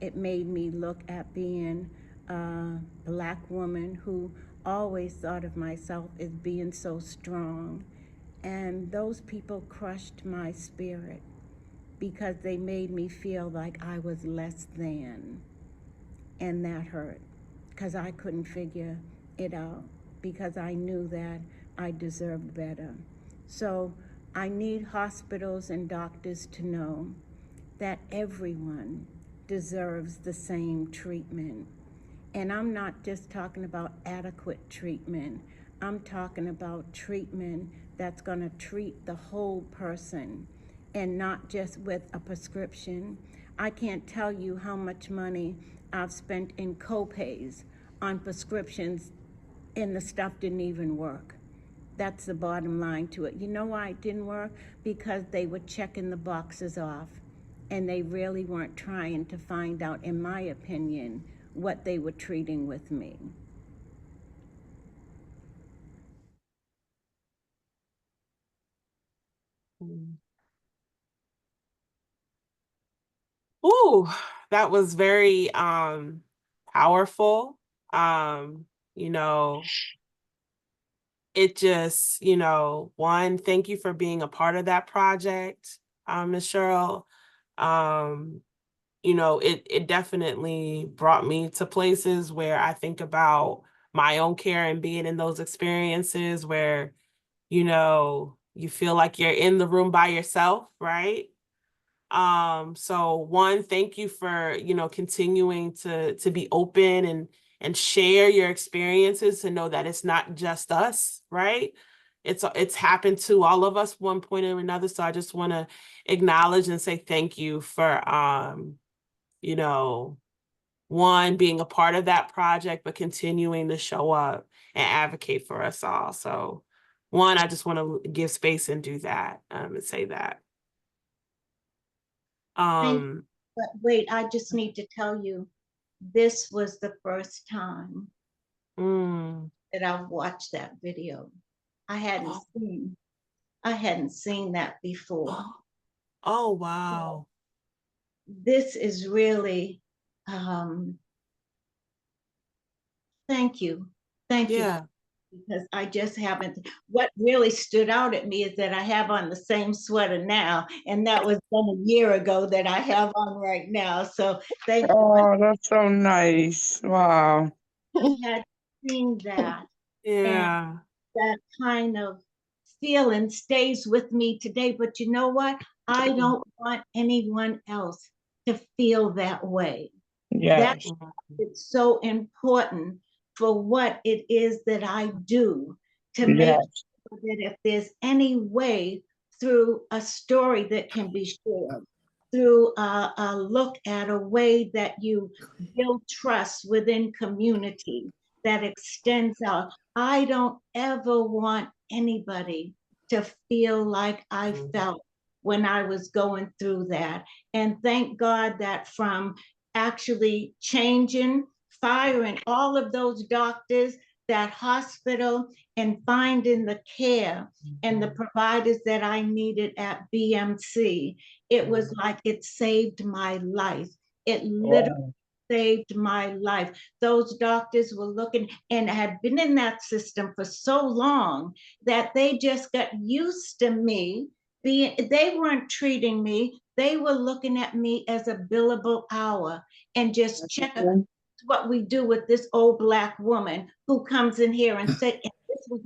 It made me look at being a Black woman who always thought of myself as being so strong. And those people crushed my spirit because they made me feel like I was less than. And that hurt because I couldn't figure it out, because I knew that I deserved better. So I need hospitals and doctors to know that everyone deserves the same treatment. And I'm not just talking about adequate treatment. I'm talking about treatment that's going to treat the whole person and not just with a prescription. I can't tell you how much money I've spent in co-pays on prescriptions and the stuff didn't even work. That's the bottom line to it. You know why it didn't work? Because they were checking the boxes off, and they really weren't trying to find out, in my opinion, what they were treating with me. Ooh, that was very powerful. You know, it just, one, thank you for being a part of that project, Ms. Cheryl. It definitely brought me to places where I think about my own care and being in those experiences where, you feel like you're in the room by yourself, right? So one, thank you for, continuing to be open and share your experiences, to know that it's not just us, right? It's happened to all of us one point or another. So I just want to acknowledge and say thank you for, one, being a part of that project, but continuing to show up and advocate for us all. So one, I just want to give space and do that, and say that. But wait, I just need to tell you, this was the first time that I've watched that video. I hadn't seen that before. Oh, wow. This is really, thank you. Thank you. Because I just haven't, what really stood out at me is that I have on the same sweater now, and that was done a year ago that I have on right now. So thank you. Oh, that's so nice. Wow. I had seen that. Yeah. And that kind of feeling stays with me today. But you know what? I don't want anyone else to feel that way. Yes. It's so important for what it is that I do, to make sure that if there's any way through a story that can be shared, through a look at a way that you build trust within community that extends out. I don't ever want anybody to feel like I felt when I was going through that. And thank God that from actually changing, firing all of those doctors, that hospital, and finding the care and the providers that I needed at BMC, it was like it saved my life. It literally saved my life. Those doctors were looking and had been in that system for so long that they just got used to me. They weren't treating me, they were looking at me as a billable hour and just check what we do with this old Black woman who comes in here and said, this was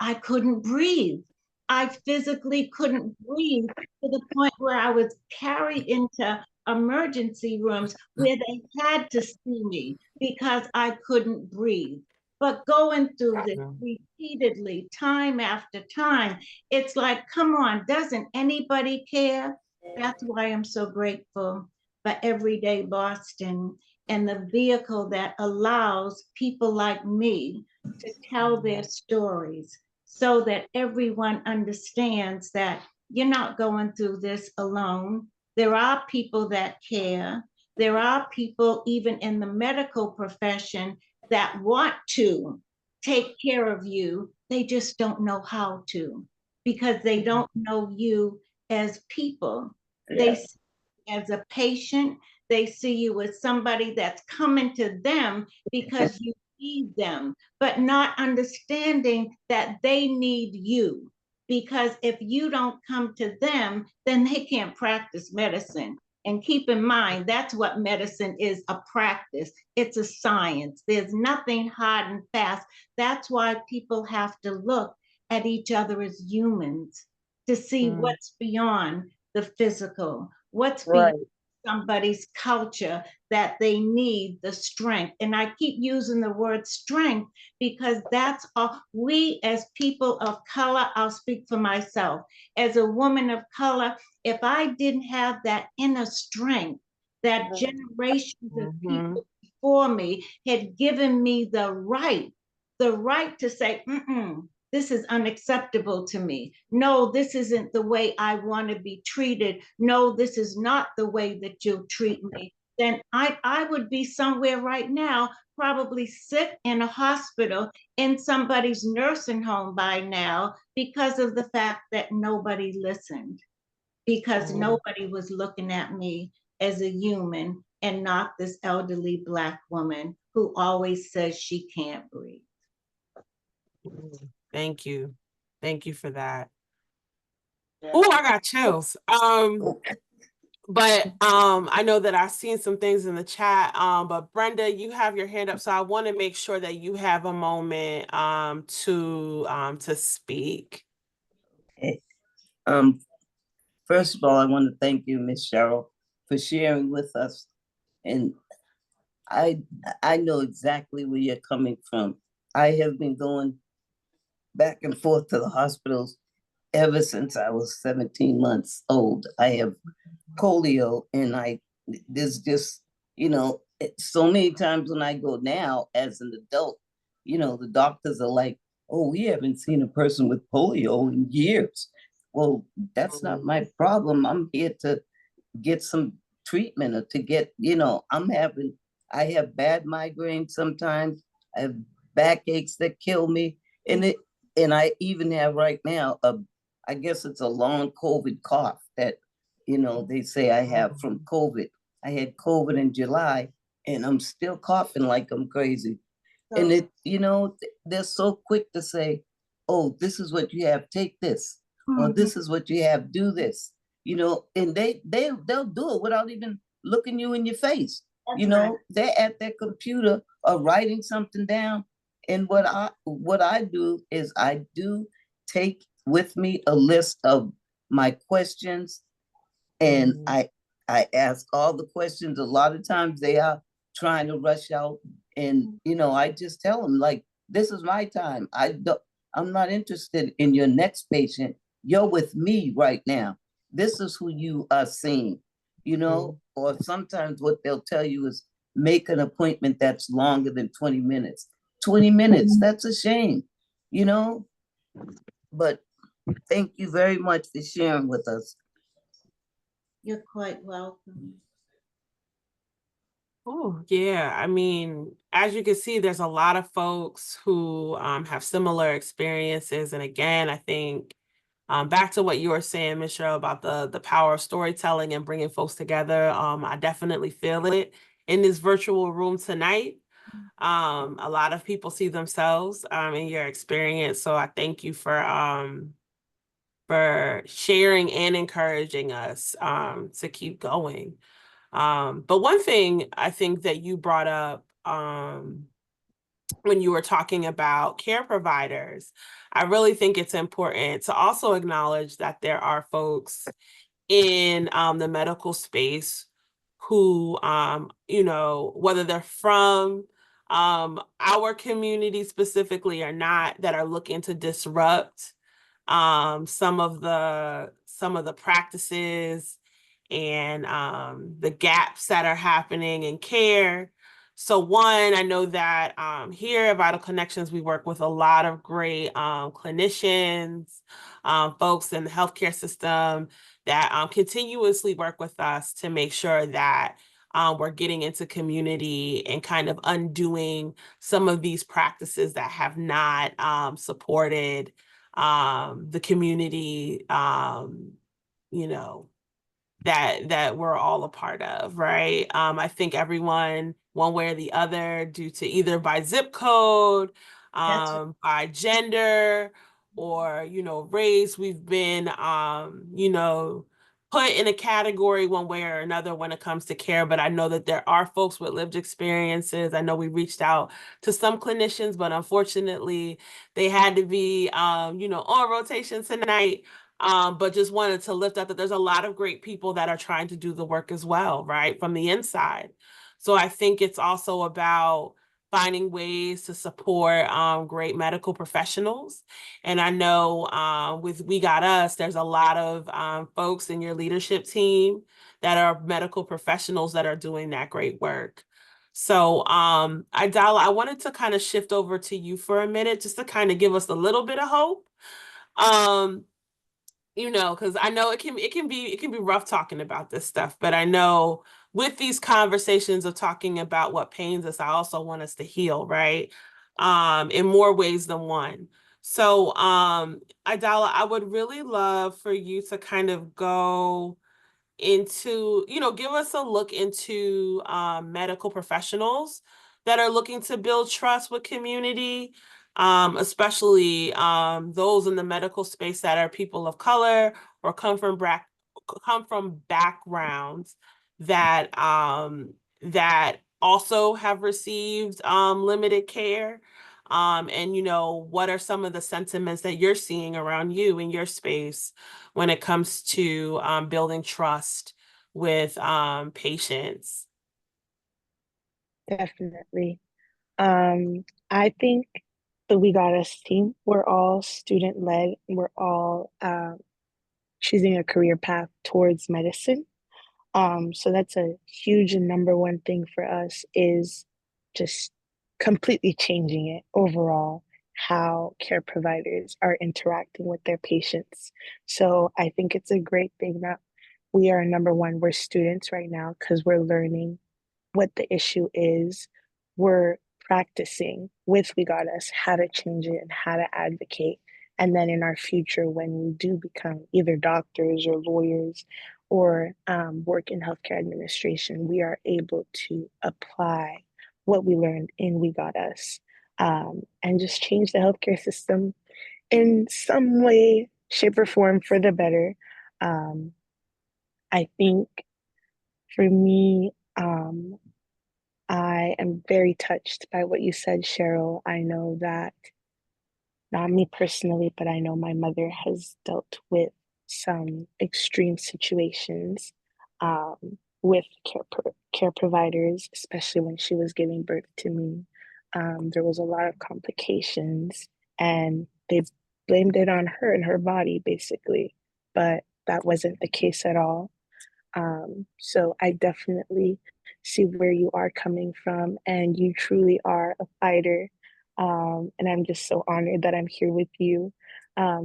I couldn't breathe. I physically couldn't breathe to the point where I was carried into emergency rooms where they had to see me because I couldn't breathe. But going through this repeatedly, time after time, it's like, come on, doesn't anybody care? That's why I'm so grateful for Everyday Boston and the vehicle that allows people like me to tell their stories so that everyone understands that you're not going through this alone. There are people that care. There are people even in the medical profession that want to take care of you. They just don't know how to because they don't know you as people. They see you as a patient. They see you as somebody that's coming to them because you need them, but not understanding that they need you. Because if you don't come to them, then they can't practice medicine. And keep in mind, that's what medicine is, a practice. It's a science. There's nothing hard and fast. That's why people have to look at each other as humans to see what's beyond the physical, what's beyond somebody's culture, that they need the strength. And I keep using the word strength because that's all we as people of color, I'll speak for myself, as a woman of color, if I didn't have that inner strength, that generations of people before me had given me the right to say, this is unacceptable to me. No, this isn't the way I want to be treated. No, this is not the way that you'll treat me. Then I would be somewhere right now, probably sick in a hospital, in somebody's nursing home by now, because of the fact that nobody listened, because nobody was looking at me as a human and not this elderly Black woman who always says she can't breathe. Thank you. Thank you for that. Oh, I got chills. But I know that I've seen some things in the chat. But Brenda, you have your hand up, so I want to make sure that you have a moment to speak. Okay. First of all, I want to thank you, Miss Cheryl, for sharing with us. And I know exactly where you're coming from. I have been going back and forth to the hospitals ever since I was 17 months old. I have polio, and there's just, so many times when I go now as an adult, the doctors are like, oh, we haven't seen a person with polio in years. Well, that's not my problem. I'm here to get some treatment or to get, I have bad migraines sometimes. I have backaches that kill me. And I even have right now, I guess it's a long COVID cough that, they say I have from COVID. I had COVID in July and I'm still coughing like I'm crazy. And they're so quick to say, oh, this is what you have, take this, or this is what you have, do this, and they'll do it without even looking you in your face. They're at their computer or writing something down. And what I do is I do take with me a list of my questions, and I ask all the questions. A lot of times they are trying to rush out, and I just tell them, like, this is my time. I'm not interested in your next patient. You're with me right now. This is who you are seeing, or sometimes what they'll tell you is make an appointment that's longer than 20 minutes. 20 minutes, that's a shame, but thank you very much for sharing with us. You're quite welcome. Oh, yeah. I mean, as you can see, there's a lot of folks who have similar experiences. And again, I think back to what you were saying, Ms. Cheryl, about the power of storytelling and bringing folks together. I definitely feel it in this virtual room tonight. A lot of people see themselves in your experience. So I thank you for for sharing and encouraging us to keep going. But one thing I think that you brought up when you were talking about care providers, I really think it's important to also acknowledge that there are folks in the medical space who, whether they're from our community specifically or not, that are looking to disrupt some of the practices and the gaps that are happening in care. So one, I know that here at Vital Connections, we work with a lot of great clinicians, folks in the healthcare system that continuously work with us to make sure that we're getting into community and kind of undoing some of these practices that have not supported the community, that we're all a part of, right? I think everyone, one way or the other, due to either by zip code, by gender, or, race, we've been, put in a category one way or another when it comes to care. But I know that there are folks with lived experiences. I know we reached out to some clinicians, but unfortunately they had to be, on rotation tonight. But just wanted to lift up that there's a lot of great people that are trying to do the work as well, right, from the inside. So I think it's also about finding ways to support great medical professionals. And I know with We Got Us, there's a lot of folks in your leadership team that are medical professionals that are doing that great work. So Aïdala, I wanted to kind of shift over to you for a minute, just to kind of give us a little bit of hope. Because I know it can be rough talking about this stuff, but I know with these conversations of talking about what pains us, I also want us to heal, right? In more ways than one. So, Aïdala, I would really love for you to kind of go into, give us a look into medical professionals that are looking to build trust with community, especially those in the medical space that are people of color or come from backgrounds that that also have received limited care. And what are some of the sentiments that you're seeing around you in your space when it comes to building trust with patients? Definitely. I think the We Got Us team, we're all student led. We're all choosing a career path towards medicine. So that's a huge and number one thing for us, is just completely changing it overall, how care providers are interacting with their patients. So I think it's a great thing that we are, number one, we're students right now because we're learning what the issue is. We're practicing with We Got Us how to change it and how to advocate. And then in our future, when we do become either doctors or lawyers or work in healthcare administration, we are able to apply what we learned in We Got Us, and just change the healthcare system in some way, shape, or form for the better. I think for me, I am very touched by what you said, Cheryl. I know that, not me personally, but I know my mother has dealt with some extreme situations with care providers, especially when she was giving birth to me. There was a lot of complications, and they blamed it on her and her body, basically. But that wasn't the case at all. So I definitely see where you are coming from, and you truly are a fighter. And I'm just so honored that I'm here with you,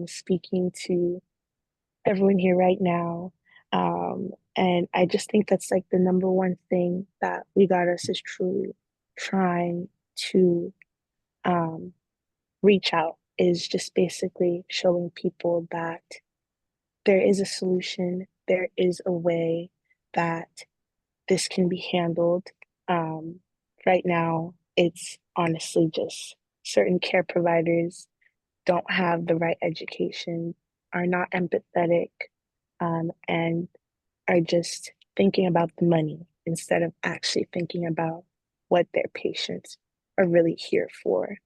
speaking to everyone here right now. And I just think that's like the number one thing that We Got Us is truly trying to reach out, is just basically showing people that there is a solution, there is a way that this can be handled. Right now, it's honestly just certain care providers don't have the right education, are not empathetic, and are just thinking about the money instead of actually thinking about what their patients are really here for.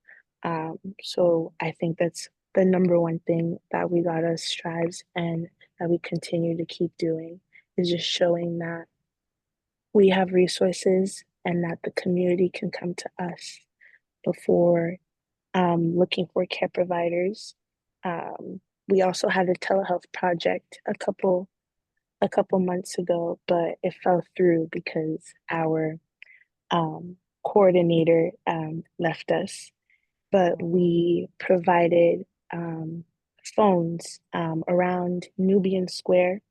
So I think that's the number one thing that we gotta strive and that we continue to keep doing is just showing that we have resources and that the community can come to us before looking for care providers. We also had a telehealth project a couple months ago, but it fell through because our coordinator left us. But we provided phones around Nubian Square.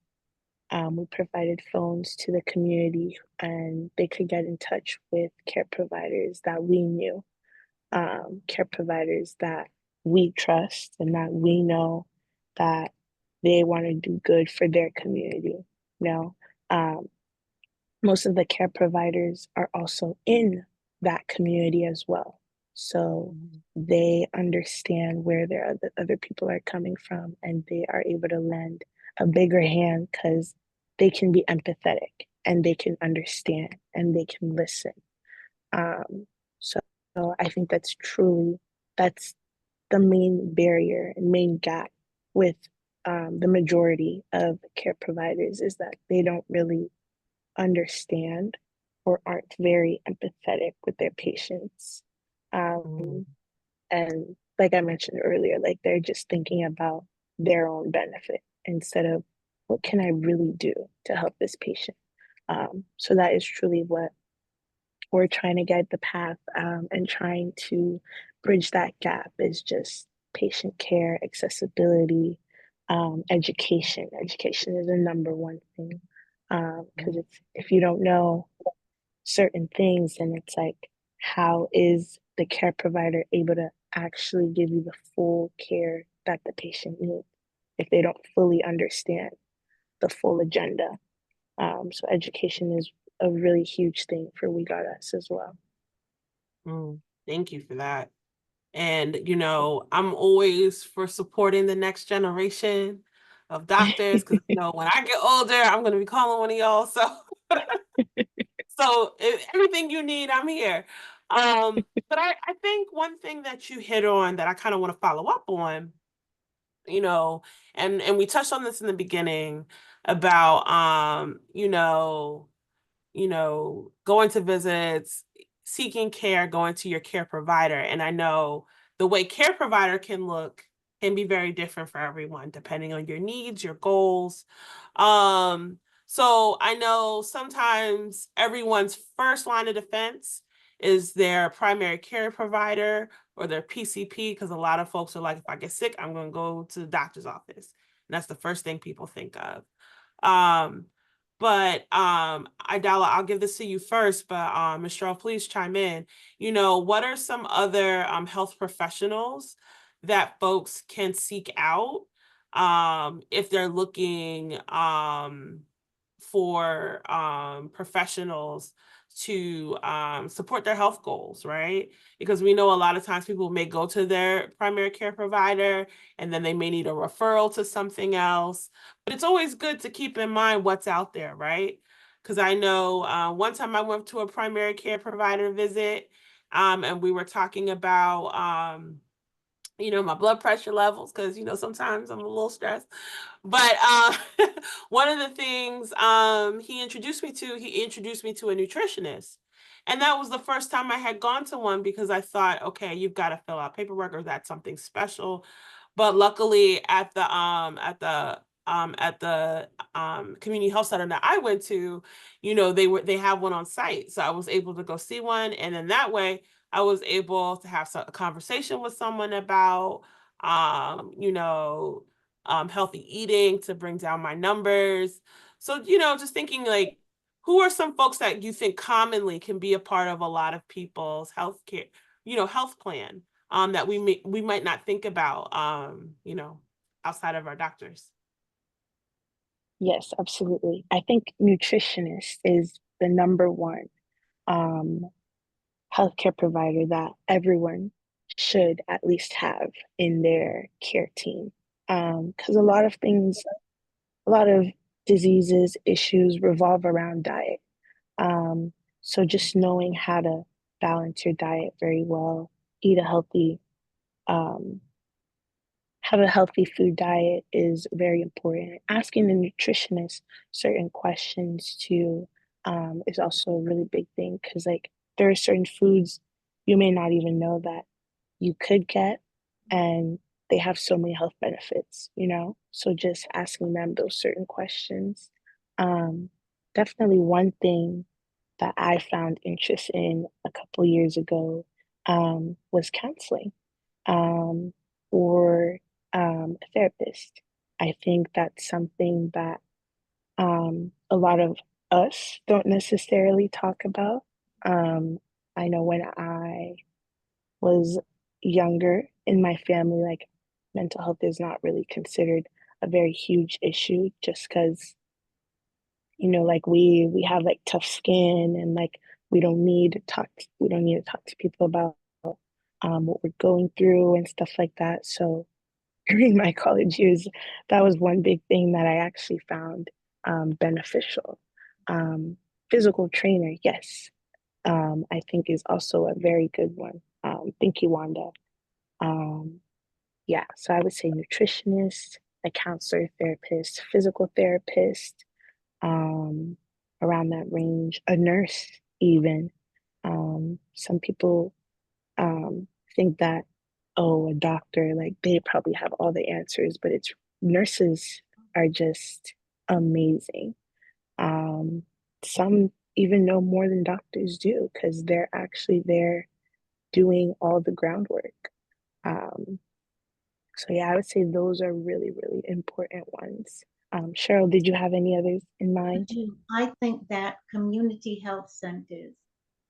We provided phones to the community and they could get in touch with care providers that we knew, care providers that we trust and that we know that they want to do good for their community. You know, most of the care providers are also in that community as well. So they understand where their other people are coming from and they are able to lend a bigger hand because they can be empathetic and they can understand and they can listen. Um, so, so I think that's the main barrier and main gap with the majority of care providers is that they don't really understand or aren't very empathetic with their patients. And like I mentioned earlier, like they're just thinking about their own benefit instead of what can I really do to help this patient. So that is truly what we're trying to get the path and trying to bridge that gap is just patient care, accessibility, education. Education is the number one thing because it's if you don't know certain things, then it's like how is the care provider able to actually give you the full care that the patient needs if they don't fully understand the full agenda. So education is a really huge thing for We Got Us as well. Thank you for that. And, you know, I'm always for supporting the next generation of doctors because, you know, when I get older, I'm going to be calling one of y'all. So everything you need, I'm here. But I think one thing that you hit on that I kind of want to follow up on, you know, and we touched on this in the beginning about, going to visits, seeking care, going to your care provider. And I know the way care provider can look can be very different for everyone, depending on your needs, your goals. So I know sometimes everyone's first line of defense is their primary care provider or their PCP, because a lot of folks are like, if I get sick, I'm going to go to the doctor's office. And that's the first thing people think of. But Aïdala, I'll give this to you first, but Ms. Cheryl, please chime in. You know, what are some other health professionals that folks can seek out if they're looking for professionals to support their health goals, right? Because we know a lot of times people may go to their primary care provider and then they may need a referral to something else. But it's always good to keep in mind what's out there, right? Because I know one time I went to a primary care provider visit and we were talking about my blood pressure levels, because, sometimes I'm a little stressed. But one of the things he introduced me to a nutritionist. And that was the first time I had gone to one because I thought, okay, you've got to fill out paperwork or that's something special. But luckily at the community health center that I went to, they have one on site. So I was able to go see one. And then that way I was able to have a conversation with someone about, healthy eating to bring down my numbers. So, just thinking like, who are some folks that you think commonly can be a part of a lot of people's healthcare, health plan that we might not think about, outside of our doctors? Yes, absolutely. I think nutritionist is the number one healthcare provider that everyone should at least have in their care team. Because a lot of things, a lot of diseases, issues revolve around diet. So just knowing how to balance your diet very well, eat a healthy, um, have a healthy food diet is very important. Asking the nutritionist certain questions too is also a really big thing because like there are certain foods you may not even know that you could get, and they have so many health benefits, you know? So just asking them those certain questions. Um, Definitely one thing that I found interest in a couple years ago was counseling um, or a therapist. I think that's something that a lot of us don't necessarily talk about. I know when I was younger in my family, like mental health is not really considered a very huge issue just because, you know, like we have like tough skin and like we don't need to talk to people about what we're going through and stuff like that. So during my college years, that was one big thing that I actually found beneficial. Um, Physical trainer, yes, I think is also a very good one. Thank you, Wanda. Um, yeah, so I would say nutritionist, a counselor, therapist, physical therapist, um, around that range, a nurse, even. Some people think that, oh, a doctor, like they probably have all the answers, but it's nurses are just amazing. Um, some even know more than doctors do because they're actually there doing all the groundwork. Um, so yeah, I would say those are really, really important ones. Cheryl, did you have any others in mind? I think that community health centers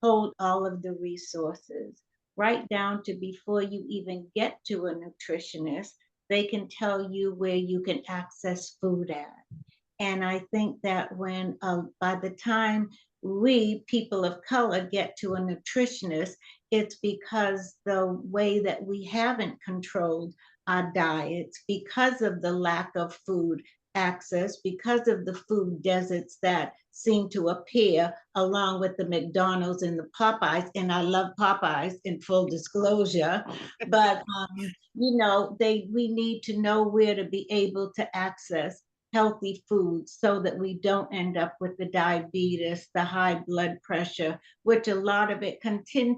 hold all of the resources, right down to before you even get to a nutritionist, they can tell you where you can access food at. And I think that when, by the time we, people of color, get to a nutritionist, it's because the way that we haven't controlled our diets, because of the lack of food access, because of the food deserts that seem to appear along with the McDonald's and the Popeyes. And I love Popeyes in full disclosure, but you know, we need to know where to be able to access healthy foods so that we don't end up with the diabetes, the high blood pressure, which a lot of it contains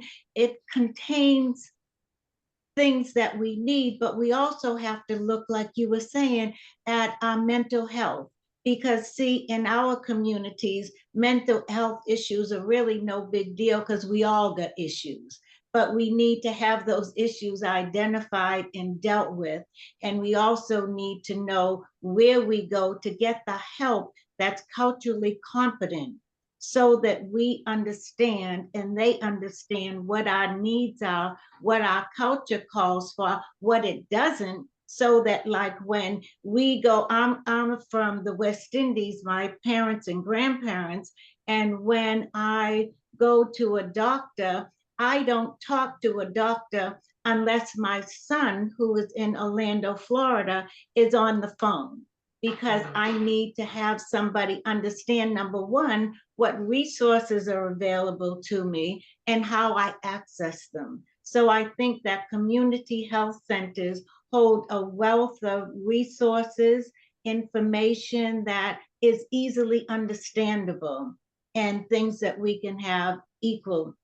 things that we need, but we also have to look, like you were saying, at our mental health. Because, see, in our communities, mental health issues are really no big deal because we all got issues. But we need to have those issues identified and dealt with. And we also need to know where we go to get the help that's culturally competent so that we understand and they understand what our needs are, what our culture calls for, what it doesn't, so that like when we go, I'm from the West Indies, my parents and grandparents, and when I go to a doctor, I don't talk to a doctor unless my son, who is in Orlando, Florida, is on the phone, because I need to have somebody understand, number one, what resources are available to me and how I access them. So I think that community health centers hold a wealth of resources, information that is easily understandable, and things that we can have equal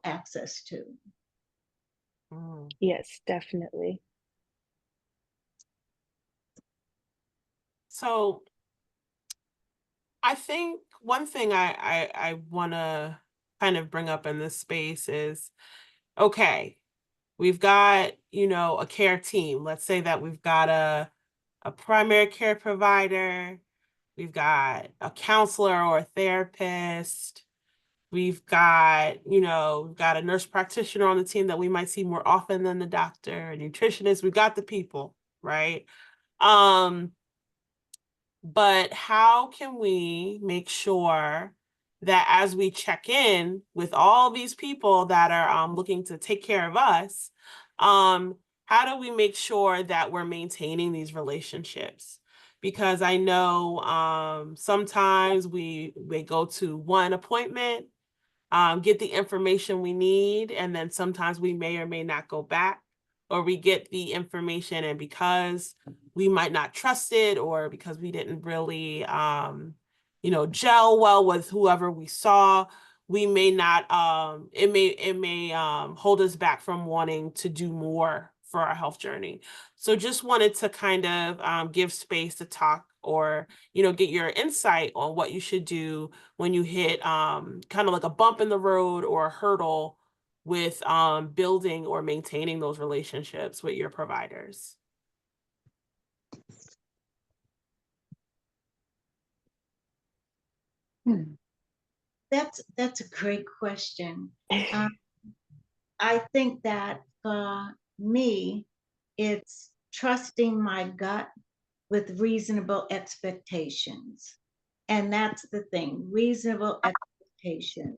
access to. Yes, definitely. So I think one thing I want to kind of bring up in this space is, okay, we've got, you know, a care team. Let's say that we've got a primary care provider, we've got a counselor or a therapist, we've got, you know, we've got a nurse practitioner on the team that we might see more often than the doctor, a nutritionist, we've got the people, right? But how can we make sure that as we check in with all these people that are looking to take care of us, how do we make sure that we're maintaining these relationships? Because I know sometimes we go to one appointment, get the information we need, and then sometimes we may or may not go back, or we get the information and because we might not trust it, or because we didn't really gel well with whoever we saw, we may not it may hold us back from wanting to do more for our health journey. So just wanted to kind of give space to talk, or get your insight on what you should do when you hit kind of like a bump in the road or a hurdle with building or maintaining those relationships with your providers. That's a great question. I think that for me, it's trusting my gut with reasonable expectations. And that's the thing, reasonable expectations.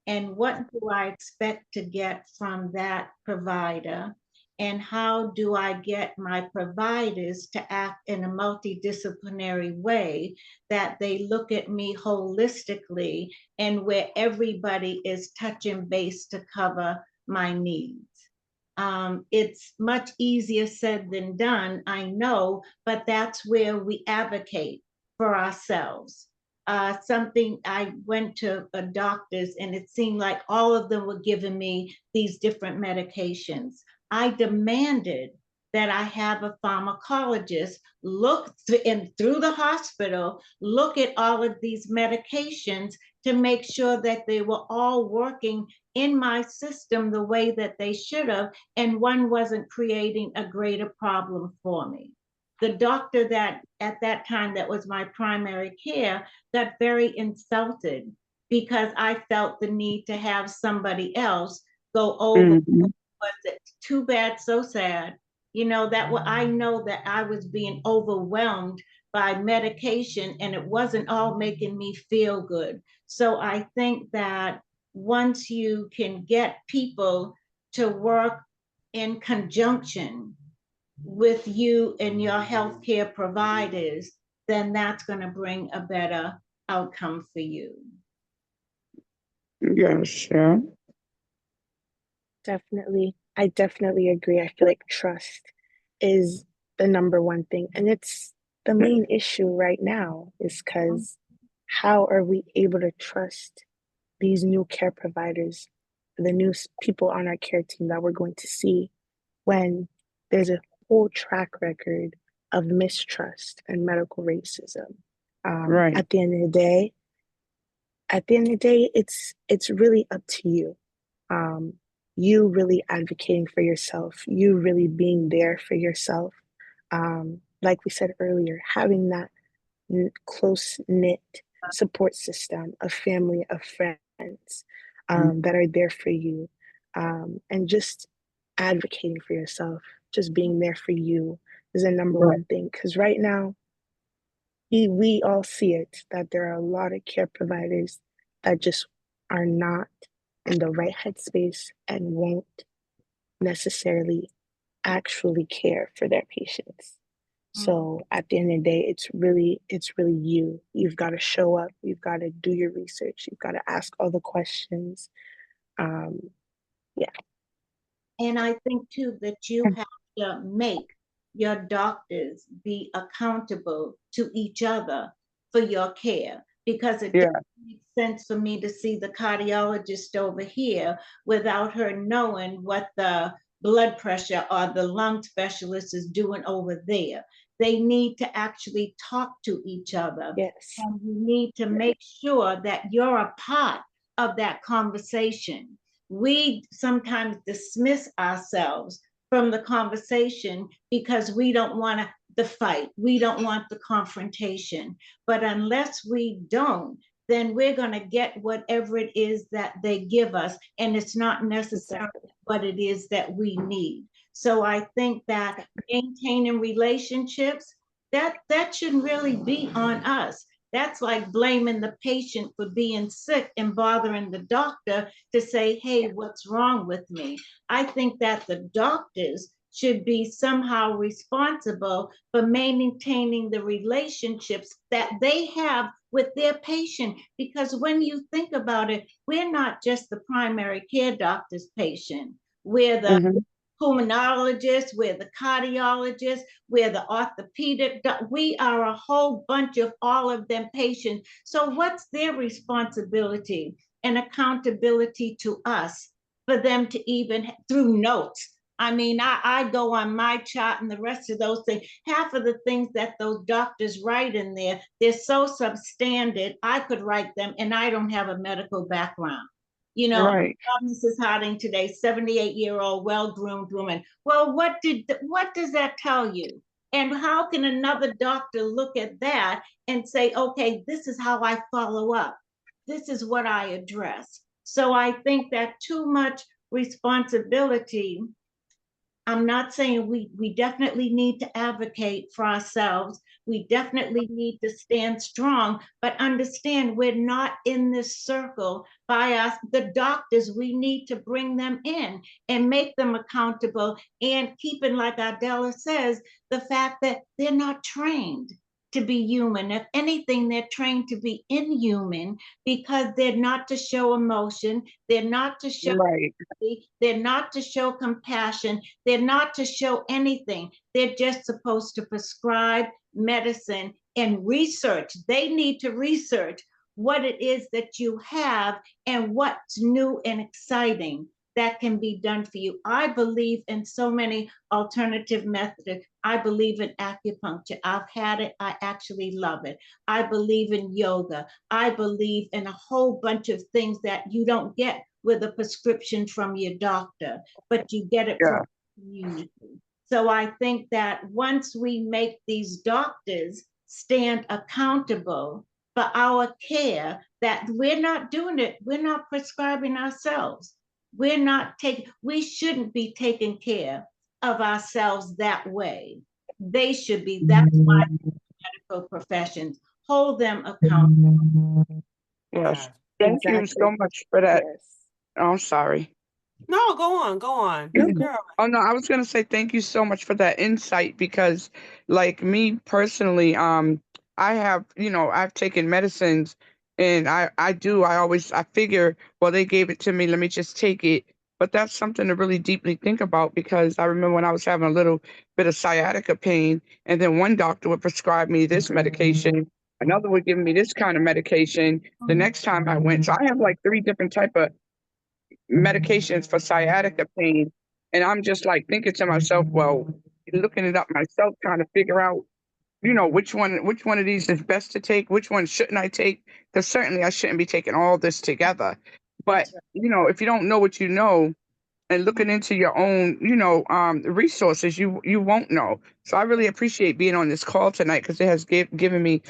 And what do I expect to get from that provider? And how do I get my providers to act in a multidisciplinary way, that they look at me holistically and where everybody is touching base to cover my needs? It's much easier said than done, I know, but that's where we advocate for ourselves. Something, I went to a doctor's and it seemed like all of them were giving me these different medications. I demanded that I have a pharmacologist look through the hospital, look at all of these medications to make sure that they were all working in my system the way that they should have, and one wasn't creating a greater problem for me. The doctor that at that time that was my primary care got very insulted because I felt the need to have somebody else go over. Was it too bad, so sad? I know that I was being overwhelmed by medication and it wasn't all making me feel good. So I think that once you can get people to work in conjunction with you and your healthcare providers, then that's going to bring a better outcome for you. Yes, yeah. Definitely. I definitely agree. I feel like trust is the number one thing. And it's the main issue right now, is because how are we able to trust these new care providers, the new people on our care team that we're going to see, when there's a whole track record of mistrust and medical racism? Right. At the end of the day, it's really up to you. You really advocating for yourself, you really being there for yourself. Like we said earlier, having that close-knit support system, a family of friends that are there for you, and just advocating for yourself, just being there for you is the number one thing. Because right now, we all see it, that there are a lot of care providers that just are not in the right headspace and won't necessarily actually care for their patients. So at the end of the day, it's really you. You've got to show up. You've got to do your research. You've got to ask all the questions. Yeah. And I think too that you have to make your doctors be accountable to each other for your care, because it doesn't make sense for me to see the cardiologist over here without her knowing what the blood pressure or the lung specialist is doing over there. They need to actually talk to each other. Yes. And you need to make sure that you're a part of that conversation. We sometimes dismiss ourselves from the conversation because we don't want the fight. We don't want the confrontation. But unless we don't, then we're going to get whatever it is that they give us, and it's not necessarily what it is that we need. So I think that maintaining relationships, that shouldn't really be on us. That's like blaming the patient for being sick and bothering the doctor to say, hey, what's wrong with me? I think that the doctors should be somehow responsible for maintaining the relationships that they have with their patient. Because when you think about it, we're not just the primary care doctor's patient. We're the pulmonologist, we're the cardiologist, we're the orthopedic, we are a whole bunch of all of them patients. So what's their responsibility and accountability to us for them to even, through notes? I mean, I go on my chart and the rest of those things. Half of the things that those doctors write in there, they're so substandard, I could write them and I don't have a medical background. You know, Right. Mrs. Harding today, 78-year-old, well-groomed woman. Well, what does that tell you? And how can another doctor look at that and say, okay, this is how I follow up. This is what I address. So I think that too much responsibility, I'm not saying we definitely need to advocate for ourselves. We definitely need to stand strong, but understand we're not in this circle by us. The doctors, we need to bring them in and make them accountable, and keeping, like Aïdala says, the fact that they're not trained to be human. If anything, they're trained to be inhuman because they're not to show emotion. They're not to show Right. they're not to show compassion. They're not to show anything. They're just supposed to prescribe medicine and research. They need to research what it is that you have and what's new and exciting that can be done for you. I believe in so many alternative methods. I believe in acupuncture. I've had it. I actually love it. I believe in yoga. I believe in a whole bunch of things that you don't get with a prescription from your doctor, but you get it from the community. So I think that once we make these doctors stand accountable for our care, that we're not doing it, we're not prescribing ourselves. We shouldn't be taking care of ourselves that way. They should be. That's why medical professions hold them accountable. Yes. Yeah. Thank you so much for that. Oh, I'm sorry. No, go on, go on. Girl. Oh no, I was gonna say thank you so much for that insight because, like me personally, I have, I've taken medicines, and I figure, well, they gave it to me, let me just take it. But that's something to really deeply think about because I remember when I was having a little bit of sciatica pain, and then one doctor would prescribe me this medication, another would give me this kind of medication. The next time I went, so I have like 3 different type of medications for sciatica pain. And I'm just like thinking to myself, well, looking it up myself, trying to figure out, which one of these is best to take, which one shouldn't I take? Because certainly I shouldn't be taking all this together. But, if you don't know what you know and looking into your own, resources, you won't know. So I really appreciate being on this call tonight because it has given me,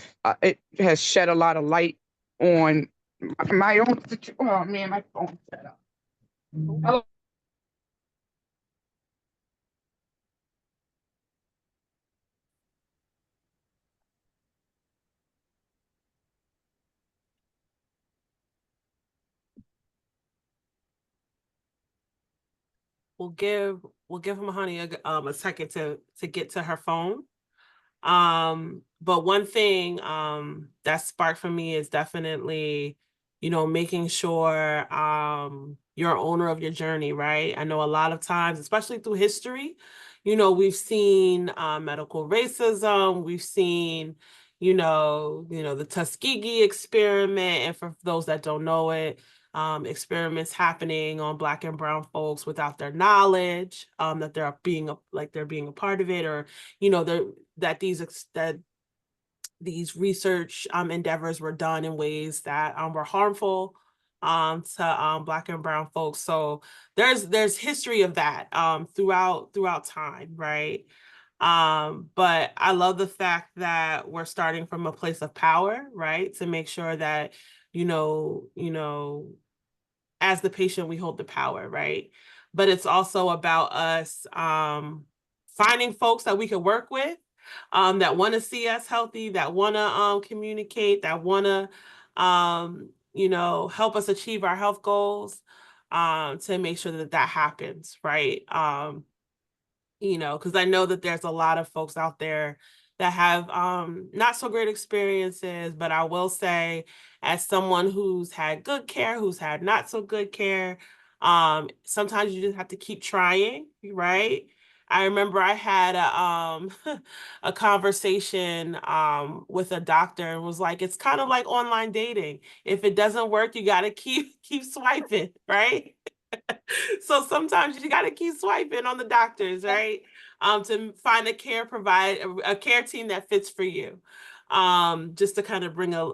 it has shed a lot of light on my own. Oh man, my phone set up. Hello. We'll give him honey a second to get to her phone. But one thing that sparked for me is definitely, making sure you're owner of your journey, right? I know a lot of times, especially through history, we've seen medical racism, we've seen, the Tuskegee experiment, and for those that don't know it, experiments happening on Black and brown folks without their knowledge, that they're being a part of it, or that these research endeavors were done in ways that were harmful to Black and brown folks. So there's history of that throughout time, right? But I love the fact that we're starting from a place of power, right? To make sure that, as the patient, we hold the power, right? But it's also about us finding folks that we can work with, that want to see us healthy, that want to communicate, that want to, help us achieve our health goals, to make sure that happens, right? you know, because I know that there's a lot of folks out there that have not so great experiences, but I will say, as someone who's had good care, who's had not so good care, sometimes you just have to keep trying, right? I remember I had a conversation with a doctor and was like, it's kind of like online dating. If it doesn't work, you got to keep swiping, right? So sometimes you got to keep swiping on the doctors, right? To find a a care team that fits for you. Just to kind of bring a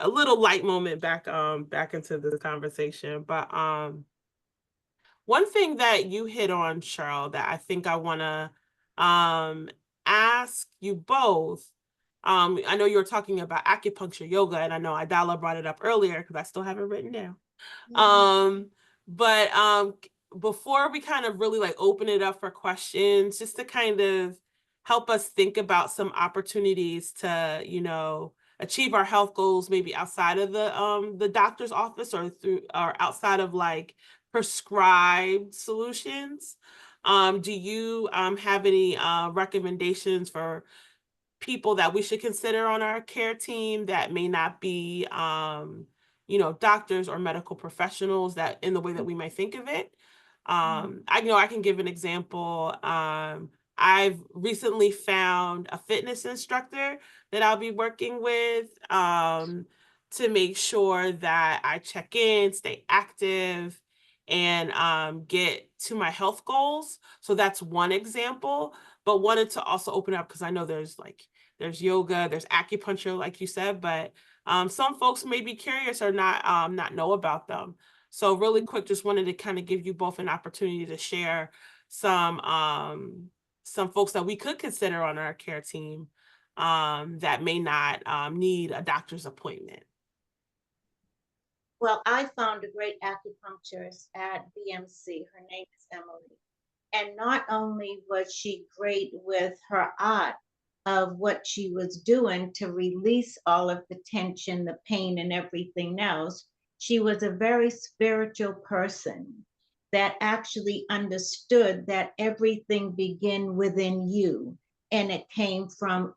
little light moment back into the conversation. But one thing that you hit on, Cheryl, that I think I want to ask you both. I know you were talking about acupuncture, yoga, and I know Aïdala brought it up earlier because I still have it written down. But before we kind of really like open it up for questions, just to kind of help us think about some opportunities to, you know, achieve our health goals, maybe outside of the doctor's office or outside of like prescribed solutions. Do you have any recommendations for people that we should consider on our care team that may not be you know, doctors or medical professionals that in the way that we might think of it? I know I can give an example. I've recently found a fitness instructor that I'll be working with to make sure that I check in, stay active, and get to my health goals. So that's one example, but wanted to also open up because I know there's yoga, there's acupuncture, like you said, but some folks may be curious or not know about them. So really quick, just wanted to kind of give you both an opportunity to share some folks that we could consider on our care team that may not need a doctor's appointment. Well, I found a great acupuncturist at BMC. Her name is Emily. And not only was she great with her art of what she was doing to release all of the tension, the pain, and everything else, she was a very spiritual person that actually understood that everything began within you and it came from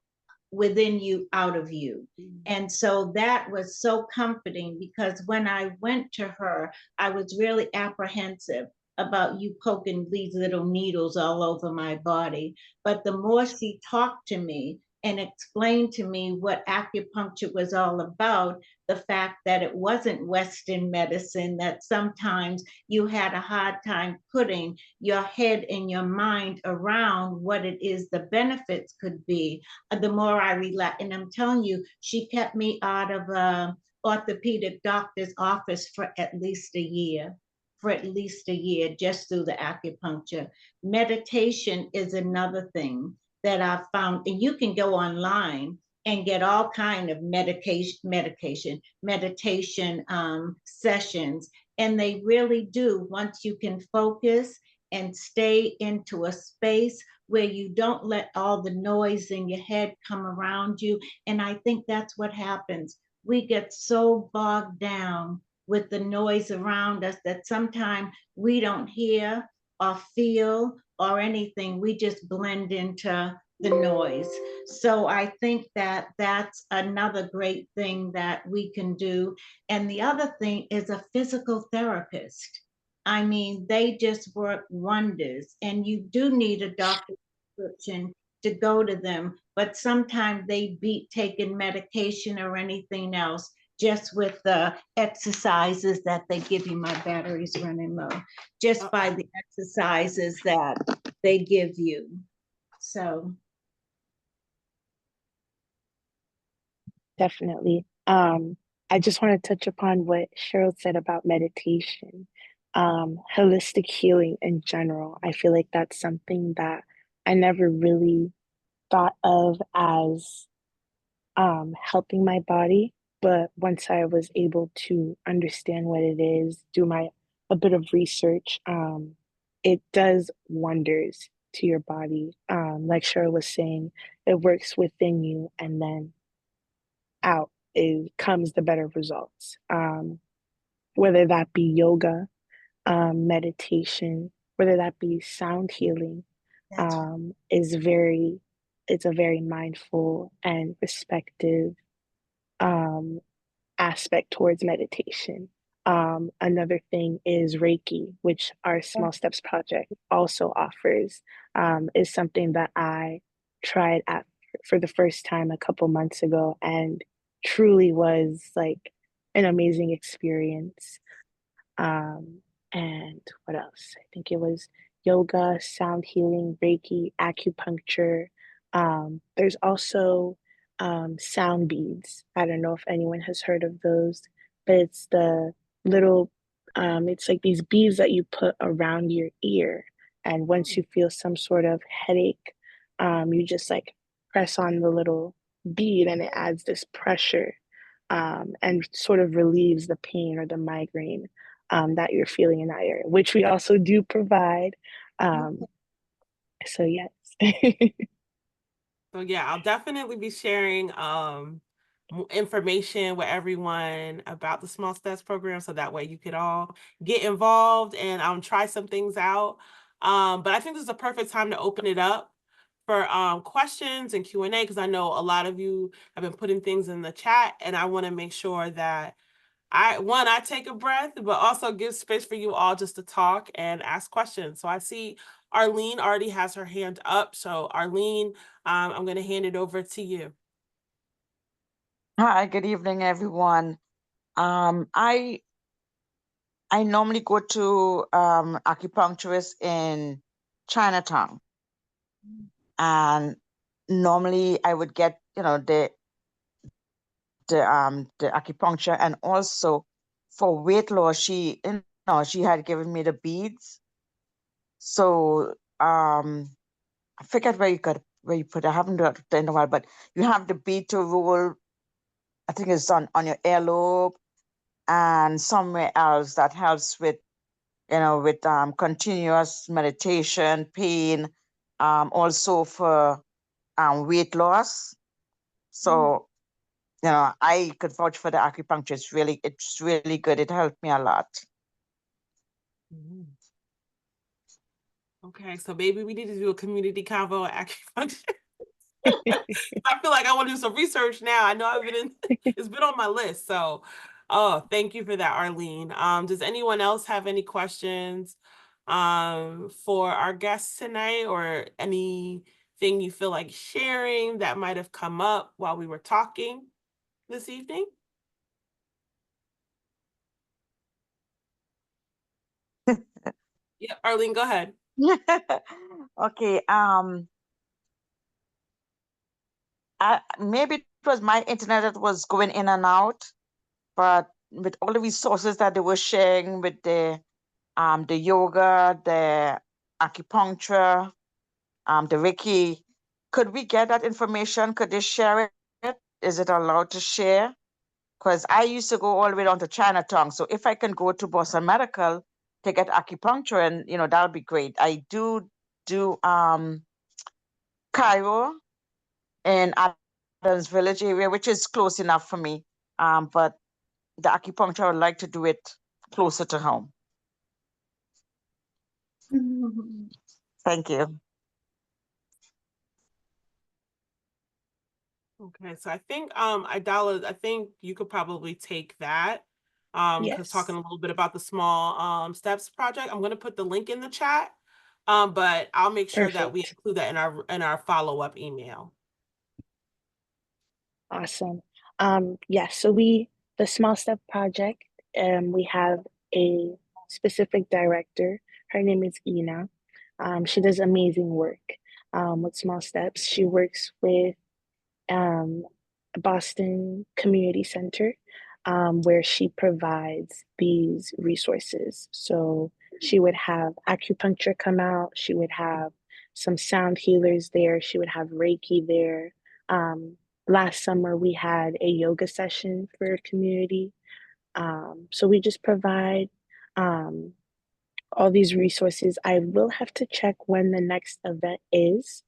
within you, out of you. And so that was so comforting because when I went to her, I was really apprehensive about you poking these little needles all over my body. But the more she talked to me and explained to me what acupuncture was all about, the fact that it wasn't Western medicine, that sometimes you had a hard time putting your head and your mind around what it is the benefits could be, the more I relax. And I'm telling you, she kept me out of a orthopedic doctor's office for at least a year. For at least a year, just through the acupuncture. Meditation is another thing that I've found, and you can go online and get all kind of meditation sessions, and they really do. Once you can focus and stay into a space where you don't let all the noise in your head come around you. And I think that's what happens. We get so bogged down with the noise around us that sometimes we don't hear or feel or anything. We just blend into the noise. So I think that that's another great thing that we can do. And the other thing is a physical therapist. I mean, they just work wonders, and you do need a doctor's prescription to go to them, but sometimes they beat taking medication or anything else just with the exercises that they give you. My battery's running low. Just by the exercises that they give you. So. Definitely. I just want to touch upon what Cheryl said about meditation, holistic healing in general. I feel like that's something that I never really thought of as helping my body, but once I was able to understand what it is, do a bit of research, it does wonders to your body. Like Cheryl was saying, it works within you and then out comes the better results. Whether that be yoga, meditation, whether that be sound healing, is very, it's a very mindful and respective aspect towards meditation. Another thing is Reiki, which our Small Steps project also offers, is something that I tried at for the first time a couple months ago and truly was like an amazing experience. And what else? I think it was yoga, sound healing, Reiki, acupuncture. There's also sound beads. I don't know if anyone has heard of those, but it's the little, it's like these beads that you put around your ear. And once you feel some sort of headache, you just like press on the little bead and it adds this pressure and sort of relieves the pain or the migraine that you're feeling in that area, which we also do provide. So yes. So yeah, I'll definitely be sharing information with everyone about the Small Steps program, so that way you could all get involved and try some things out. But I think this is a perfect time to open it up for questions and Q&A, because I know a lot of you have been putting things in the chat, and I want to make sure that I take a breath, but also give space for you all just to talk and ask questions. So I see Arlene already has her hand up. So Arlene, I'm going to hand it over to you. Hi, good evening, everyone. I normally go to acupuncturist in Chinatown, and normally I would get, the acupuncture, and also for weight loss, she had given me the beads. So I forget where you put it. I haven't done it in a while, but you have the bead to roll. I think it's on your earlobe and somewhere else that helps with continuous meditation, pain, also for weight loss. So I could vouch for the acupuncture. It's really good. It helped me a lot. Okay, so maybe we need to do a community convo at acupuncture. I feel like I want to do some research now. I know it's been on my list. So, thank you for that, Arlene. Does anyone else have any questions for our guests tonight, or anything you feel like sharing that might have come up while we were talking this evening? Yeah, Arlene, go ahead. Okay. Maybe it was my internet that was going in and out, but with all the resources that they were sharing with the yoga, the acupuncture, the Reiki, could we get that information? Could they share it? Is it allowed to share? Because I used to go all the way down to Chinatown. So if I can go to Boston Medical to get acupuncture, and that would be great. I do Cairo in Adams Village area, which is close enough for me. But the acupuncture, I would like to do it closer to home. Thank you. Okay, so I think Aïdala, I think you could probably take that. Because Yes. talking a little bit about the Small Steps project, I'm going to put the link in the chat. But I'll make sure that we Perfect. include that in our follow-up email. Awesome. Yes, so the Small Step Project, we have a specific director. Her name is Ina. She does amazing work with Small Steps. She works with Boston Community Center, where she provides these resources. So she would have acupuncture come out, she would have some sound healers there, she would have Reiki there. Last summer, we had a yoga session for community. So we just provide all these resources. I will have to check when the next event is.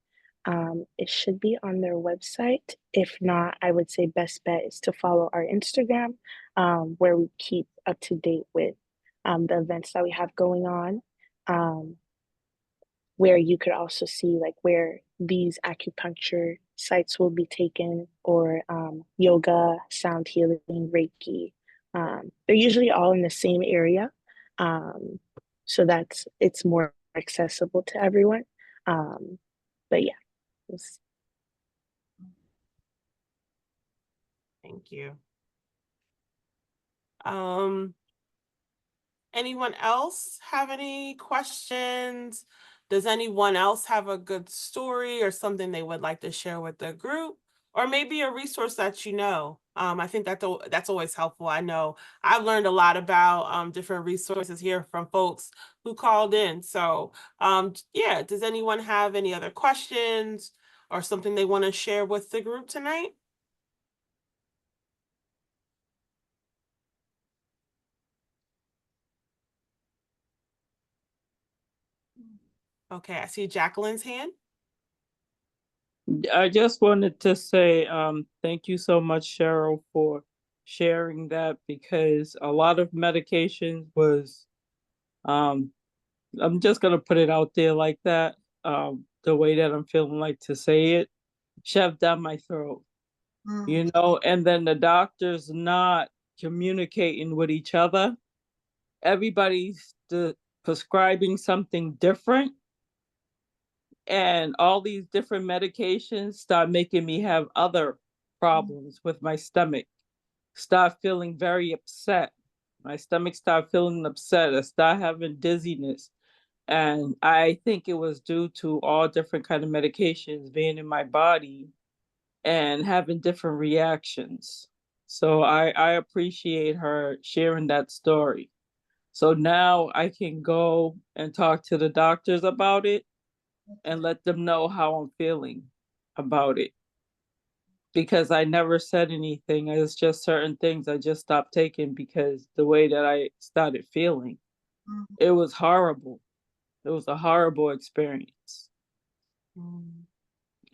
It should be on their website. If not, I would say best bet is to follow our Instagram, where we keep up to date with the events that we have going on. where you could also see like where these acupuncture sites will be taken, or yoga, sound healing, Reiki. They're usually all in the same area. So it's more accessible to everyone. But yeah, Thank you. Anyone else have any questions? Does anyone else have a good story or something they would like to share with the group? Or maybe a resource that you know? I think that's always helpful. I know I've learned a lot about different resources here from folks who called in. So yeah, does anyone have any other questions or something they want to share with the group tonight? Okay, I see Jacqueline's hand. I just wanted to say thank you so much, Cheryl, for sharing that, because a lot of medication was, I'm just going to put it out there like that, the way that I'm feeling like to say it, shoved down my throat, you know, and then the doctors not communicating with each other. Everybody's prescribing something different. And all these different medications start making me have other problems with my stomach. Start feeling very upset. My stomach start feeling upset. I start having dizziness. And I think it was due to all different kind of medications being in my body and having different reactions. So I appreciate her sharing that story. So now I can go and talk to the doctors about it and let them know how I'm feeling about it. Because I never said anything. It's just certain things I just stopped taking because the way that I started feeling, it was horrible. It was a horrible experience.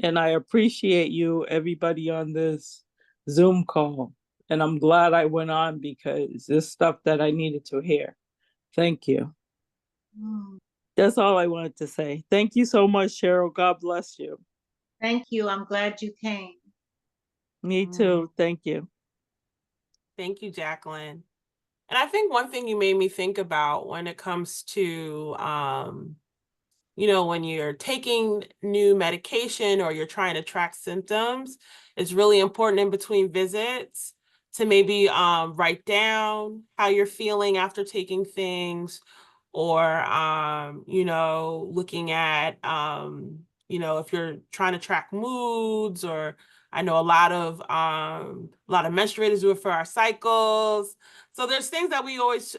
And I appreciate you, everybody on this Zoom call. And I'm glad I went on because it's stuff that I needed to hear. Thank you. That's all I wanted to say. Thank you so much, Cheryl. God bless you. Thank you. I'm glad you came. Me too. Thank you. Thank you, Jacqueline. And I think one thing you made me think about when it comes to, you know, when you're taking new medication or you're trying to track symptoms, it's really important in between visits to maybe write down how you're feeling after taking things, or you know, looking at you know, if you're trying to track moods, or I know a lot of menstruators do it for our cycles. So there's things that we always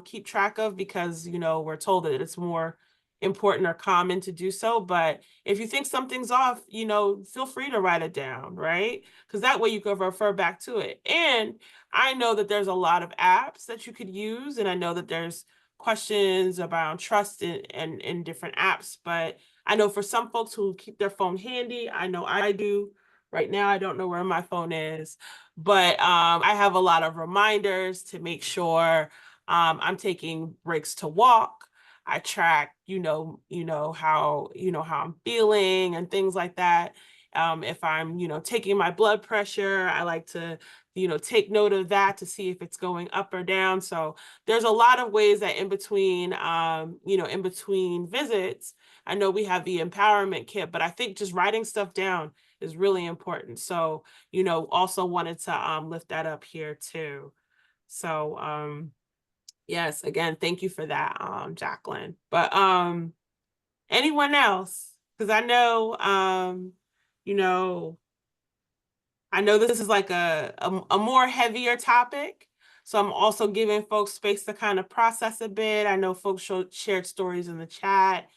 keep track of because, you know, we're told that it's more important or common to do so. But if you think something's off, you know, feel free to write it down, right? Because that way you can refer back to it. And I know that there's a lot of apps that you could use, and I know that there's questions about trust in different apps, but I know for some folks who keep their phone handy, I know I do. Right now, I don't know where my phone is, but I have a lot of reminders to make sure I'm taking breaks to walk. I track, how I'm feeling and things like that. If I'm, taking my blood pressure, I like to, take note of that to see if it's going up or down. So there's a lot of ways that in between visits, I know we have the empowerment kit, but I think just writing stuff down is really important. So, also wanted to lift that up here too. So, yes, again, thank you for that, Jacqueline. But anyone else? Because I know, I know this is like a more heavier topic. So I'm also giving folks space to kind of process a bit. I know folks shared stories in the chat,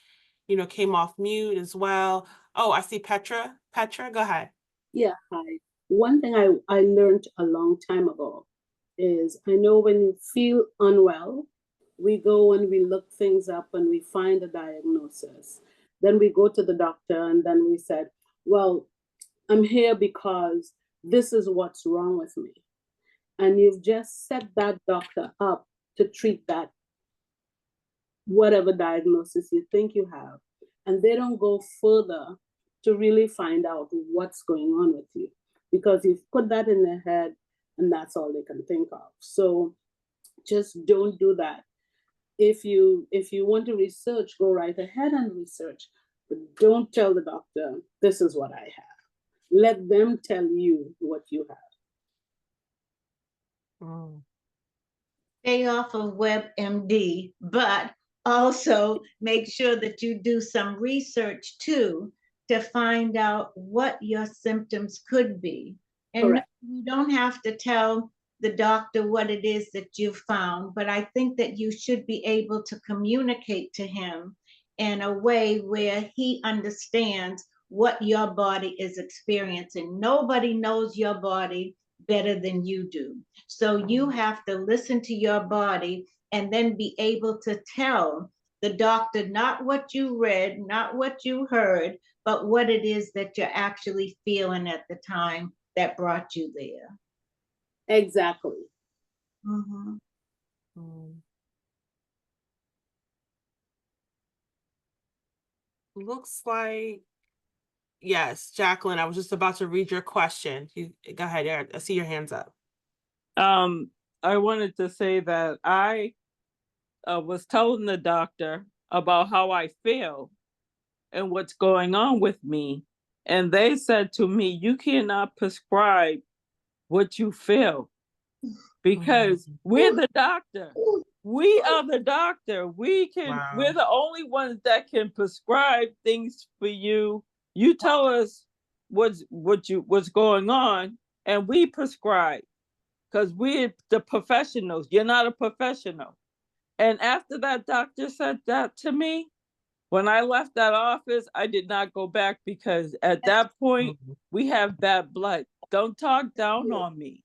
came off mute as well. Oh, I see Petra. Petra, go ahead. Yeah, hi. One thing I learned a long time ago is I know when you feel unwell, we go and we look things up and we find a diagnosis. Then we go to the doctor and then we said, well, I'm here because this is what's wrong with me. And you've just set that doctor up to treat that whatever diagnosis you think you have, and they don't go further to really find out what's going on with you, because you've put that in their head and that's all they can think of. So just don't do that. If you want to research, go right ahead and research, but don't tell the doctor, this is what I have. Let them tell you what you have. Stay off of WebMD, but also make sure that you do some research too to find out what your symptoms could be. And no, you don't have to tell the doctor what it is that you found, but I think that you should be able to communicate to him in a way where he understands what your body is experiencing. Nobody knows your body better than you do. So you have to listen to your body and then be able to tell the doctor not what you read, not what you heard, but what it is that you're actually feeling at the time that brought you there. Exactly. Looks like, yes, Jacqueline, I was just about to read your question. You go ahead. I see your hands up. I wanted to say that I was telling the doctor about how I feel and what's going on with me. And they said to me, you cannot prescribe what you feel because we're the doctor. We are the doctor. We're the only ones that can prescribe things for you. You tell us what's going on and we prescribe because we're the professionals. You're not a professional. And after that doctor said that to me, when I left that office, I did not go back because at that point, we have bad blood. Don't talk down on me.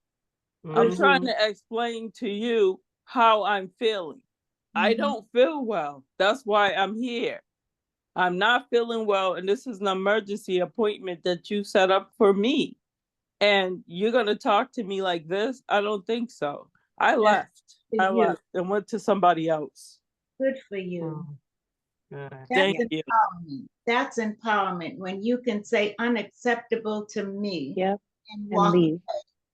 I'm trying to explain to you how I'm feeling. I don't feel well. That's why I'm here. I'm not feeling well, and this is an emergency appointment that you set up for me. And you're going to talk to me like this? I don't think so. I left. I left and went to somebody else. Good for you. Thank you. That's empowerment when you can say unacceptable to me. Yep. And walk away.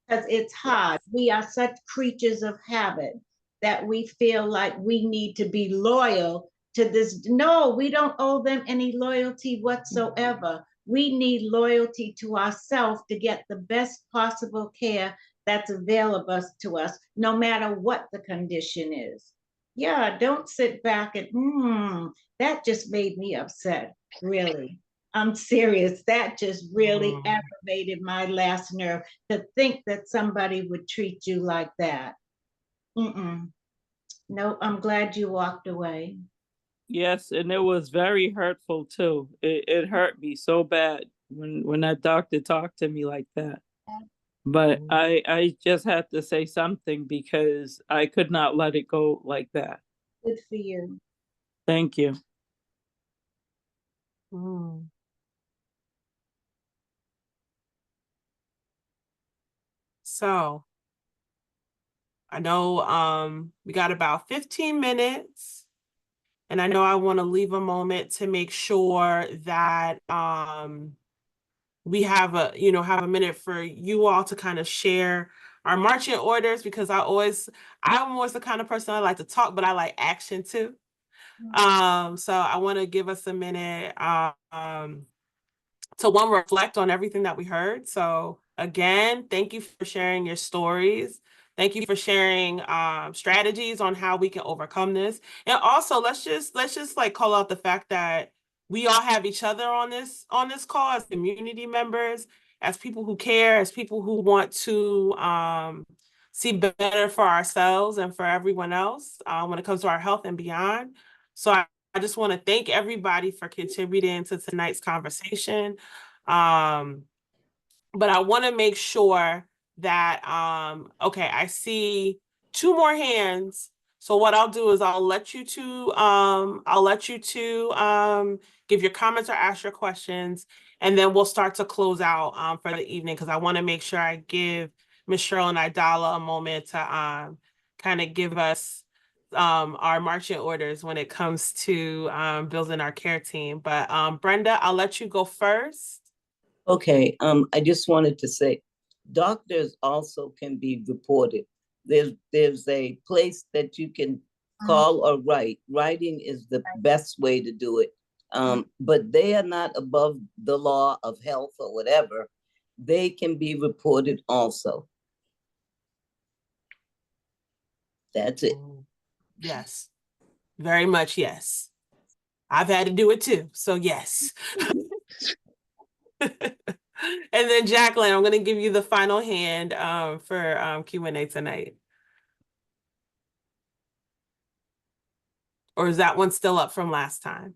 Because it's hard. We are such creatures of habit that we feel like we need to be loyal to this. No, we don't owe them any loyalty whatsoever. We need loyalty to ourselves to get the best possible care that's available to us, no matter what the condition is. Yeah, don't sit back and, that just made me upset, really. I'm serious. That just really aggravated my last nerve to think that somebody would treat you like that. No, I'm glad you walked away. Yes, and it was very hurtful too. It hurt me so bad when that doctor talked to me like that. But I just had to say something because I could not let it go like that. Good for you. Thank you. So I know we got about 15 minutes, and I know I want to leave a moment to make sure that we have a minute for you all to kind of share our marching orders, because I'm always the kind of person I like to talk, but I like action too. So I want to give us a minute to reflect on everything that we heard. So again, thank you for sharing your stories. Thank you for sharing strategies on how we can overcome this. And also let's just like call out the fact that we all have each other on this call as community members, as people who care, as people who want to see better for ourselves and for everyone else when it comes to our health and beyond. So I just want to thank everybody for contributing to tonight's conversation. But I want to make sure that, okay, I see 2 more hands. So what I'll do is I'll let you two give your comments or ask your questions, and then we'll start to close out for the evening, because I want to make sure I give Ms. Cheryl and Aïdala a moment to kind of give us our marching orders when it comes to building our care team. But Brenda, I'll let you go first. Okay, I just wanted to say, doctors also can be reported. There's a place that you can call or write. Writing is the best way to do it. But they are not above the law of health or whatever. They can be reported also. That's it. Yes, very much yes. I've had to do it too, so yes. And then Jacqueline, I'm going to give you the final hand for Q&A tonight. Or is that one still up from last time?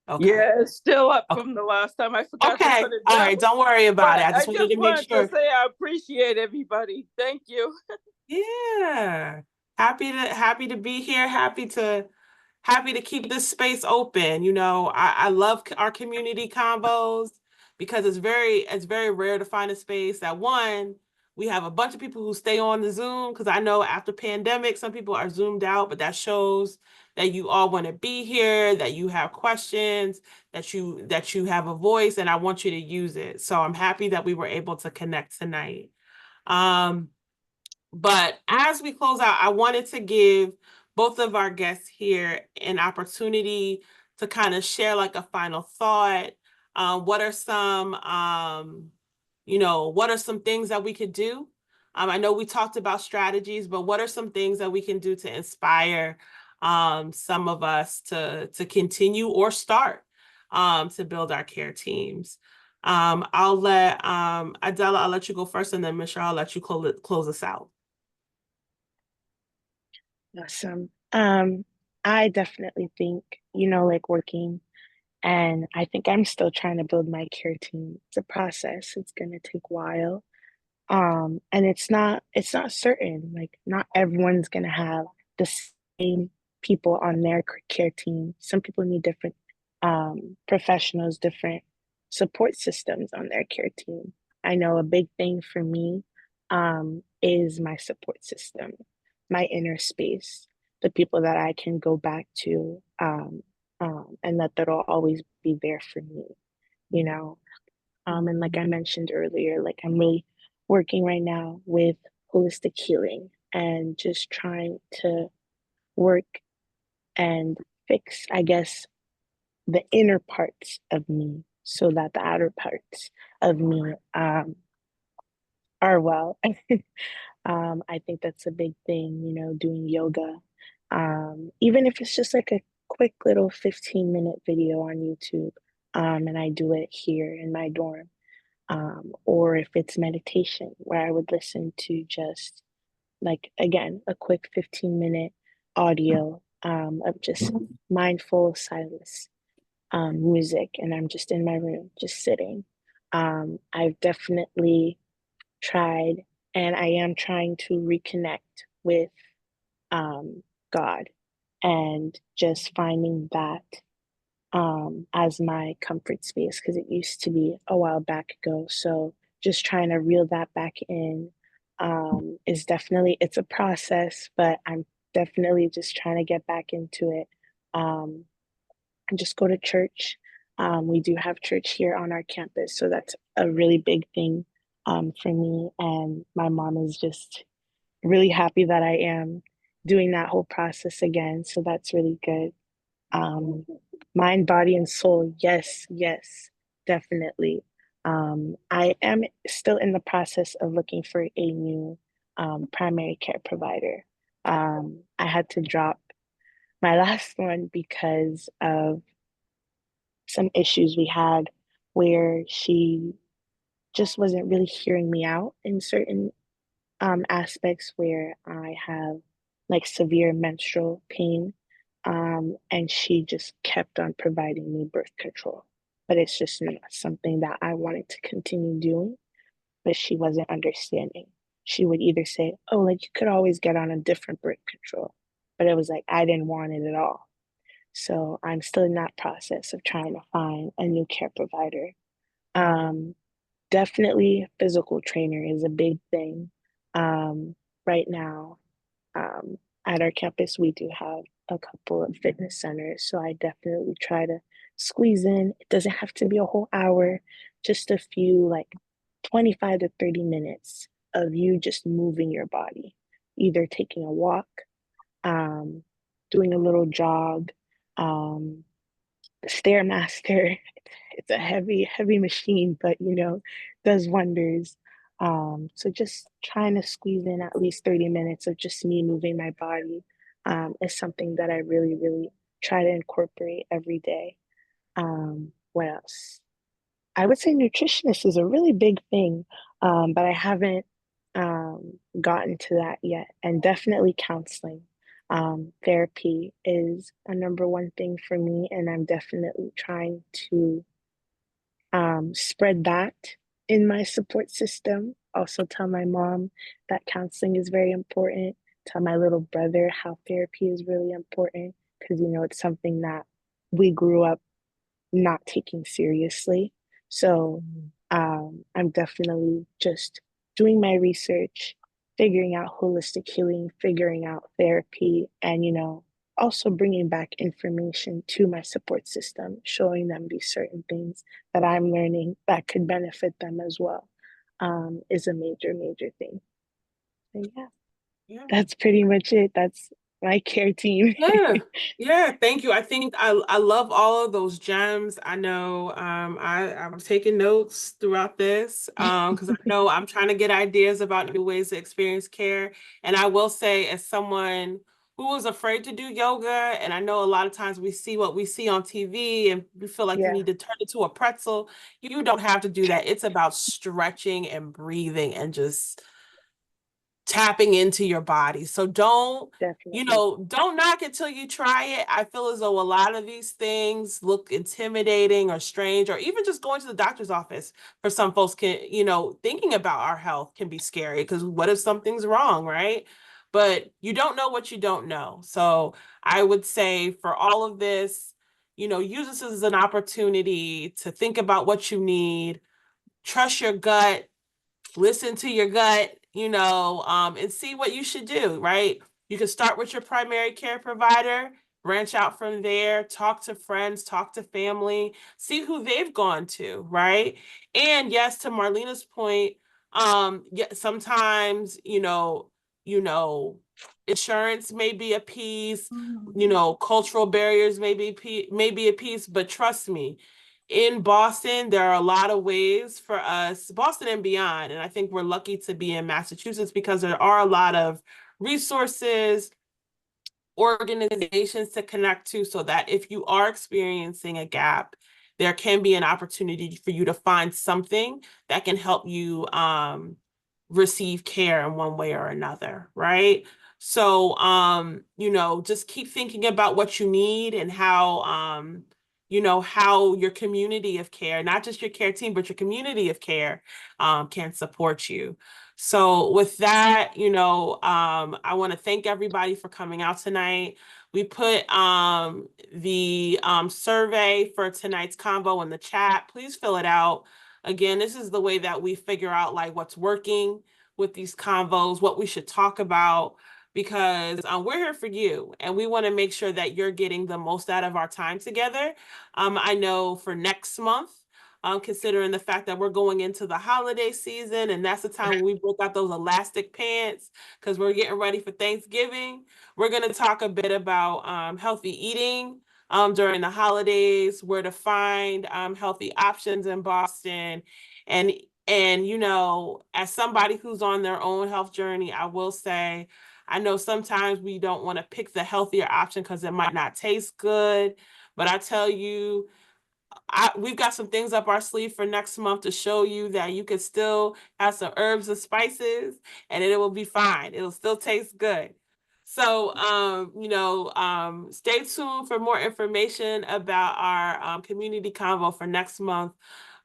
Okay. Yeah, it's still up from the last time. I forgot to Okay. put it All down. right. Don't worry about But it. I just wanted to make sure. to say I appreciate everybody. Thank you. Yeah. Happy to be here. Happy to keep this space open. You know, I love our community convos because it's very rare to find a space that, one, we have a bunch of people who stay on the Zoom, because I know after pandemic, some people are Zoomed out, but that shows that you all want to be here, that you have questions, that you have a voice, and I want you to use it. So I'm happy that we were able to connect tonight. But as we close out, I wanted to give both of our guests here an opportunity to kind of share like a final thought. What are some, what are some things that we could do? I know we talked about strategies, but what are some things that we can do to inspire some of us to continue or start to build our care teams? I'll let Aïdala, I'll let you go first, and then Michelle, I'll let you close us out. Awesome. I definitely think, like working, and I think I'm still trying to build my care team. It's a process. It's gonna take a while. And it's not certain. Like not everyone's gonna have the same people on their care team. Some people need different professionals, different support systems on their care team. I know a big thing for me is my support system, my inner space, the people that I can go back to, and that'll always be there for me, you know. And like I mentioned earlier, like I'm really working right now with holistic healing and just trying to work and fix, I guess, the inner parts of me so that the outer parts of me are well. I think that's a big thing, doing yoga. Even if it's just like a quick little 15-minute video on YouTube, and I do it here in my dorm. Or if it's meditation, where I would listen to just like, again, a quick 15-minute audio of just mindful silence music, and I'm just in my room, just sitting. I've definitely tried, and I am trying to reconnect with God and just finding that as my comfort space, because it used to be a while back ago. So just trying to reel that back in is definitely, it's a process, but I'm definitely just trying to get back into it. And just go to church. We do have church here on our campus, so that's a really big thing for me. And my mom is just really happy that I am doing that whole process again. So that's really good. Mind, body, and soul. Yes, yes, definitely. I am still in the process of looking for a new primary care provider. I had to drop my last one because of some issues we had where she just wasn't really hearing me out in certain aspects where I have like severe menstrual pain. And she just kept on providing me birth control. But it's just not something that I wanted to continue doing, but she wasn't understanding. She would either say, oh, like you could always get on a different birth control. But it was like, I didn't want it at all. So I'm still in that process of trying to find a new care provider. Definitely physical trainer is a big thing. right now, at our campus, we do have a couple of fitness centers. So I definitely try to squeeze in. It doesn't have to be a whole hour, just a few, like 25 to 30 minutes of you just moving your body, either taking a walk, um, doing a little jog, the Stairmaster. It's a heavy, heavy machine, but does wonders. So just trying to squeeze in at least 30 minutes of just me moving my body is something that I really, really try to incorporate every day. What else? I would say nutritionist is a really big thing, but I haven't gotten to that yet. And definitely counseling. Therapy is a number one thing for me, and I'm definitely trying to spread that in my support system. Also, tell my mom that counseling is very important. Tell my little brother how therapy is really important because, it's something that we grew up not taking seriously. So I'm definitely just doing my research, figuring out holistic healing, figuring out therapy, and, also bringing back information to my support system, showing them these certain things that I'm learning that could benefit them as well, is a major, major thing. So Yeah. that's pretty much it. That's my care team. Yeah, thank you. I think I love all of those gems. I know I'm taking notes throughout this because I know I'm trying to get ideas about new ways to experience care. And I will say, as someone who was afraid to do yoga, and I know a lot of times we see what we see on TV and we feel like you need to turn it to a pretzel. You don't have to do that. It's about stretching and breathing and just tapping into your body. So don't knock it till you try it. I feel as though a lot of these things look intimidating or strange, or even just going to the doctor's office for some folks can, thinking about our health can be scary because what if something's wrong, right? But you don't know what you don't know. So I would say for all of this, use this as an opportunity to think about what you need, trust your gut, listen to your gut, and see what you should do, right? You can start with your primary care provider, branch out from there, talk to friends, talk to family, see who they've gone to, right? And yes, to Marlena's point, sometimes, insurance may be a piece, cultural barriers may be a piece, but trust me, in Boston, there are a lot of ways for us, Boston and beyond, and I think we're lucky to be in Massachusetts because there are a lot of resources, organizations to connect to so that if you are experiencing a gap, there can be an opportunity for you to find something that can help you receive care in one way or another, right? So, just keep thinking about what you need and how your community of care, not just your care team, but your community of care can support you. So with that, I want to thank everybody for coming out tonight. We put the survey for tonight's convo in the chat. Please fill it out. Again, this is the way that we figure out like what's working with these convos, what we should talk about, because we're here for you and we want to make sure that you're getting the most out of our time together. I know for next month, considering the fact that we're going into the holiday season and that's the time when we broke out those elastic pants because we're getting ready for Thanksgiving. We're going to talk a bit about healthy eating during the holidays, where to find healthy options in Boston. And as somebody who's on their own health journey, I will say, I know sometimes we don't want to pick the healthier option because it might not taste good, but I tell you, we've got some things up our sleeve for next month to show you that you can still have some herbs and spices and it will be fine. It'll still taste good. So, stay tuned for more information about our community convo for next month.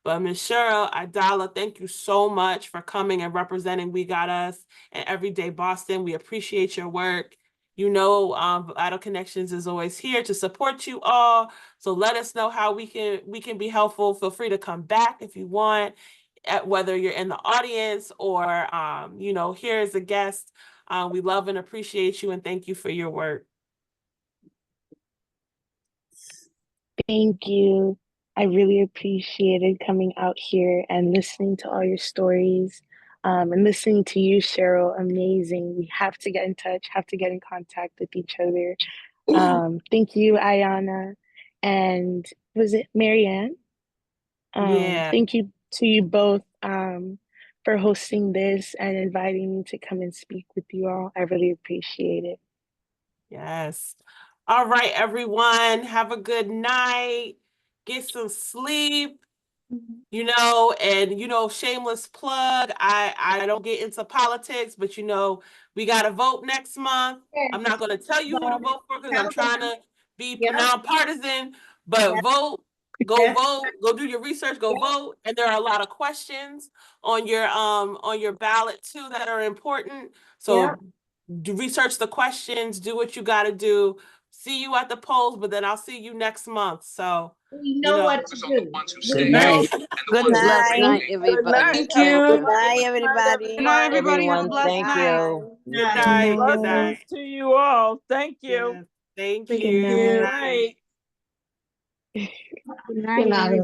But Ms. Cheryl, Aïdala, thank you so much for coming and representing We Got Us and Everyday Boston. We appreciate your work. Vital Connections is always here to support you all. So let us know how we can be helpful. Feel free to come back if you want, whether you're in the audience or here as a guest. We love and appreciate you, and thank you for your work. Thank you. I really appreciated coming out here and listening to all your stories, and listening to you, Cheryl. Amazing. We have to get in touch, have to get in contact with each other. Thank you, Ayana. And was it Marianne? Yeah. Thank you to you both for hosting this and inviting me to come and speak with you all. I really appreciate it. Yes. All right, everyone. Have a good night. Get some sleep. You know, and shameless plug. I don't get into politics, but we got to vote next month. I'm not going to tell you who to vote for because I'm trying to be nonpartisan, but vote. Go vote. Go do your research. Go vote. And there are a lot of questions on your ballot too that are important. So research the questions. Do what you got to do. See you at the polls, but then I'll see you next month. So We know what to do. Good night. Good Blessed night. night, everybody. Thank Have a you. good night, everybody. Good night, everybody. Have a Everyone, blessed thank night. you. good night. Good Blessings night. to you all. Thank you. Yes, thank Good you. night. Night. Good night, everybody.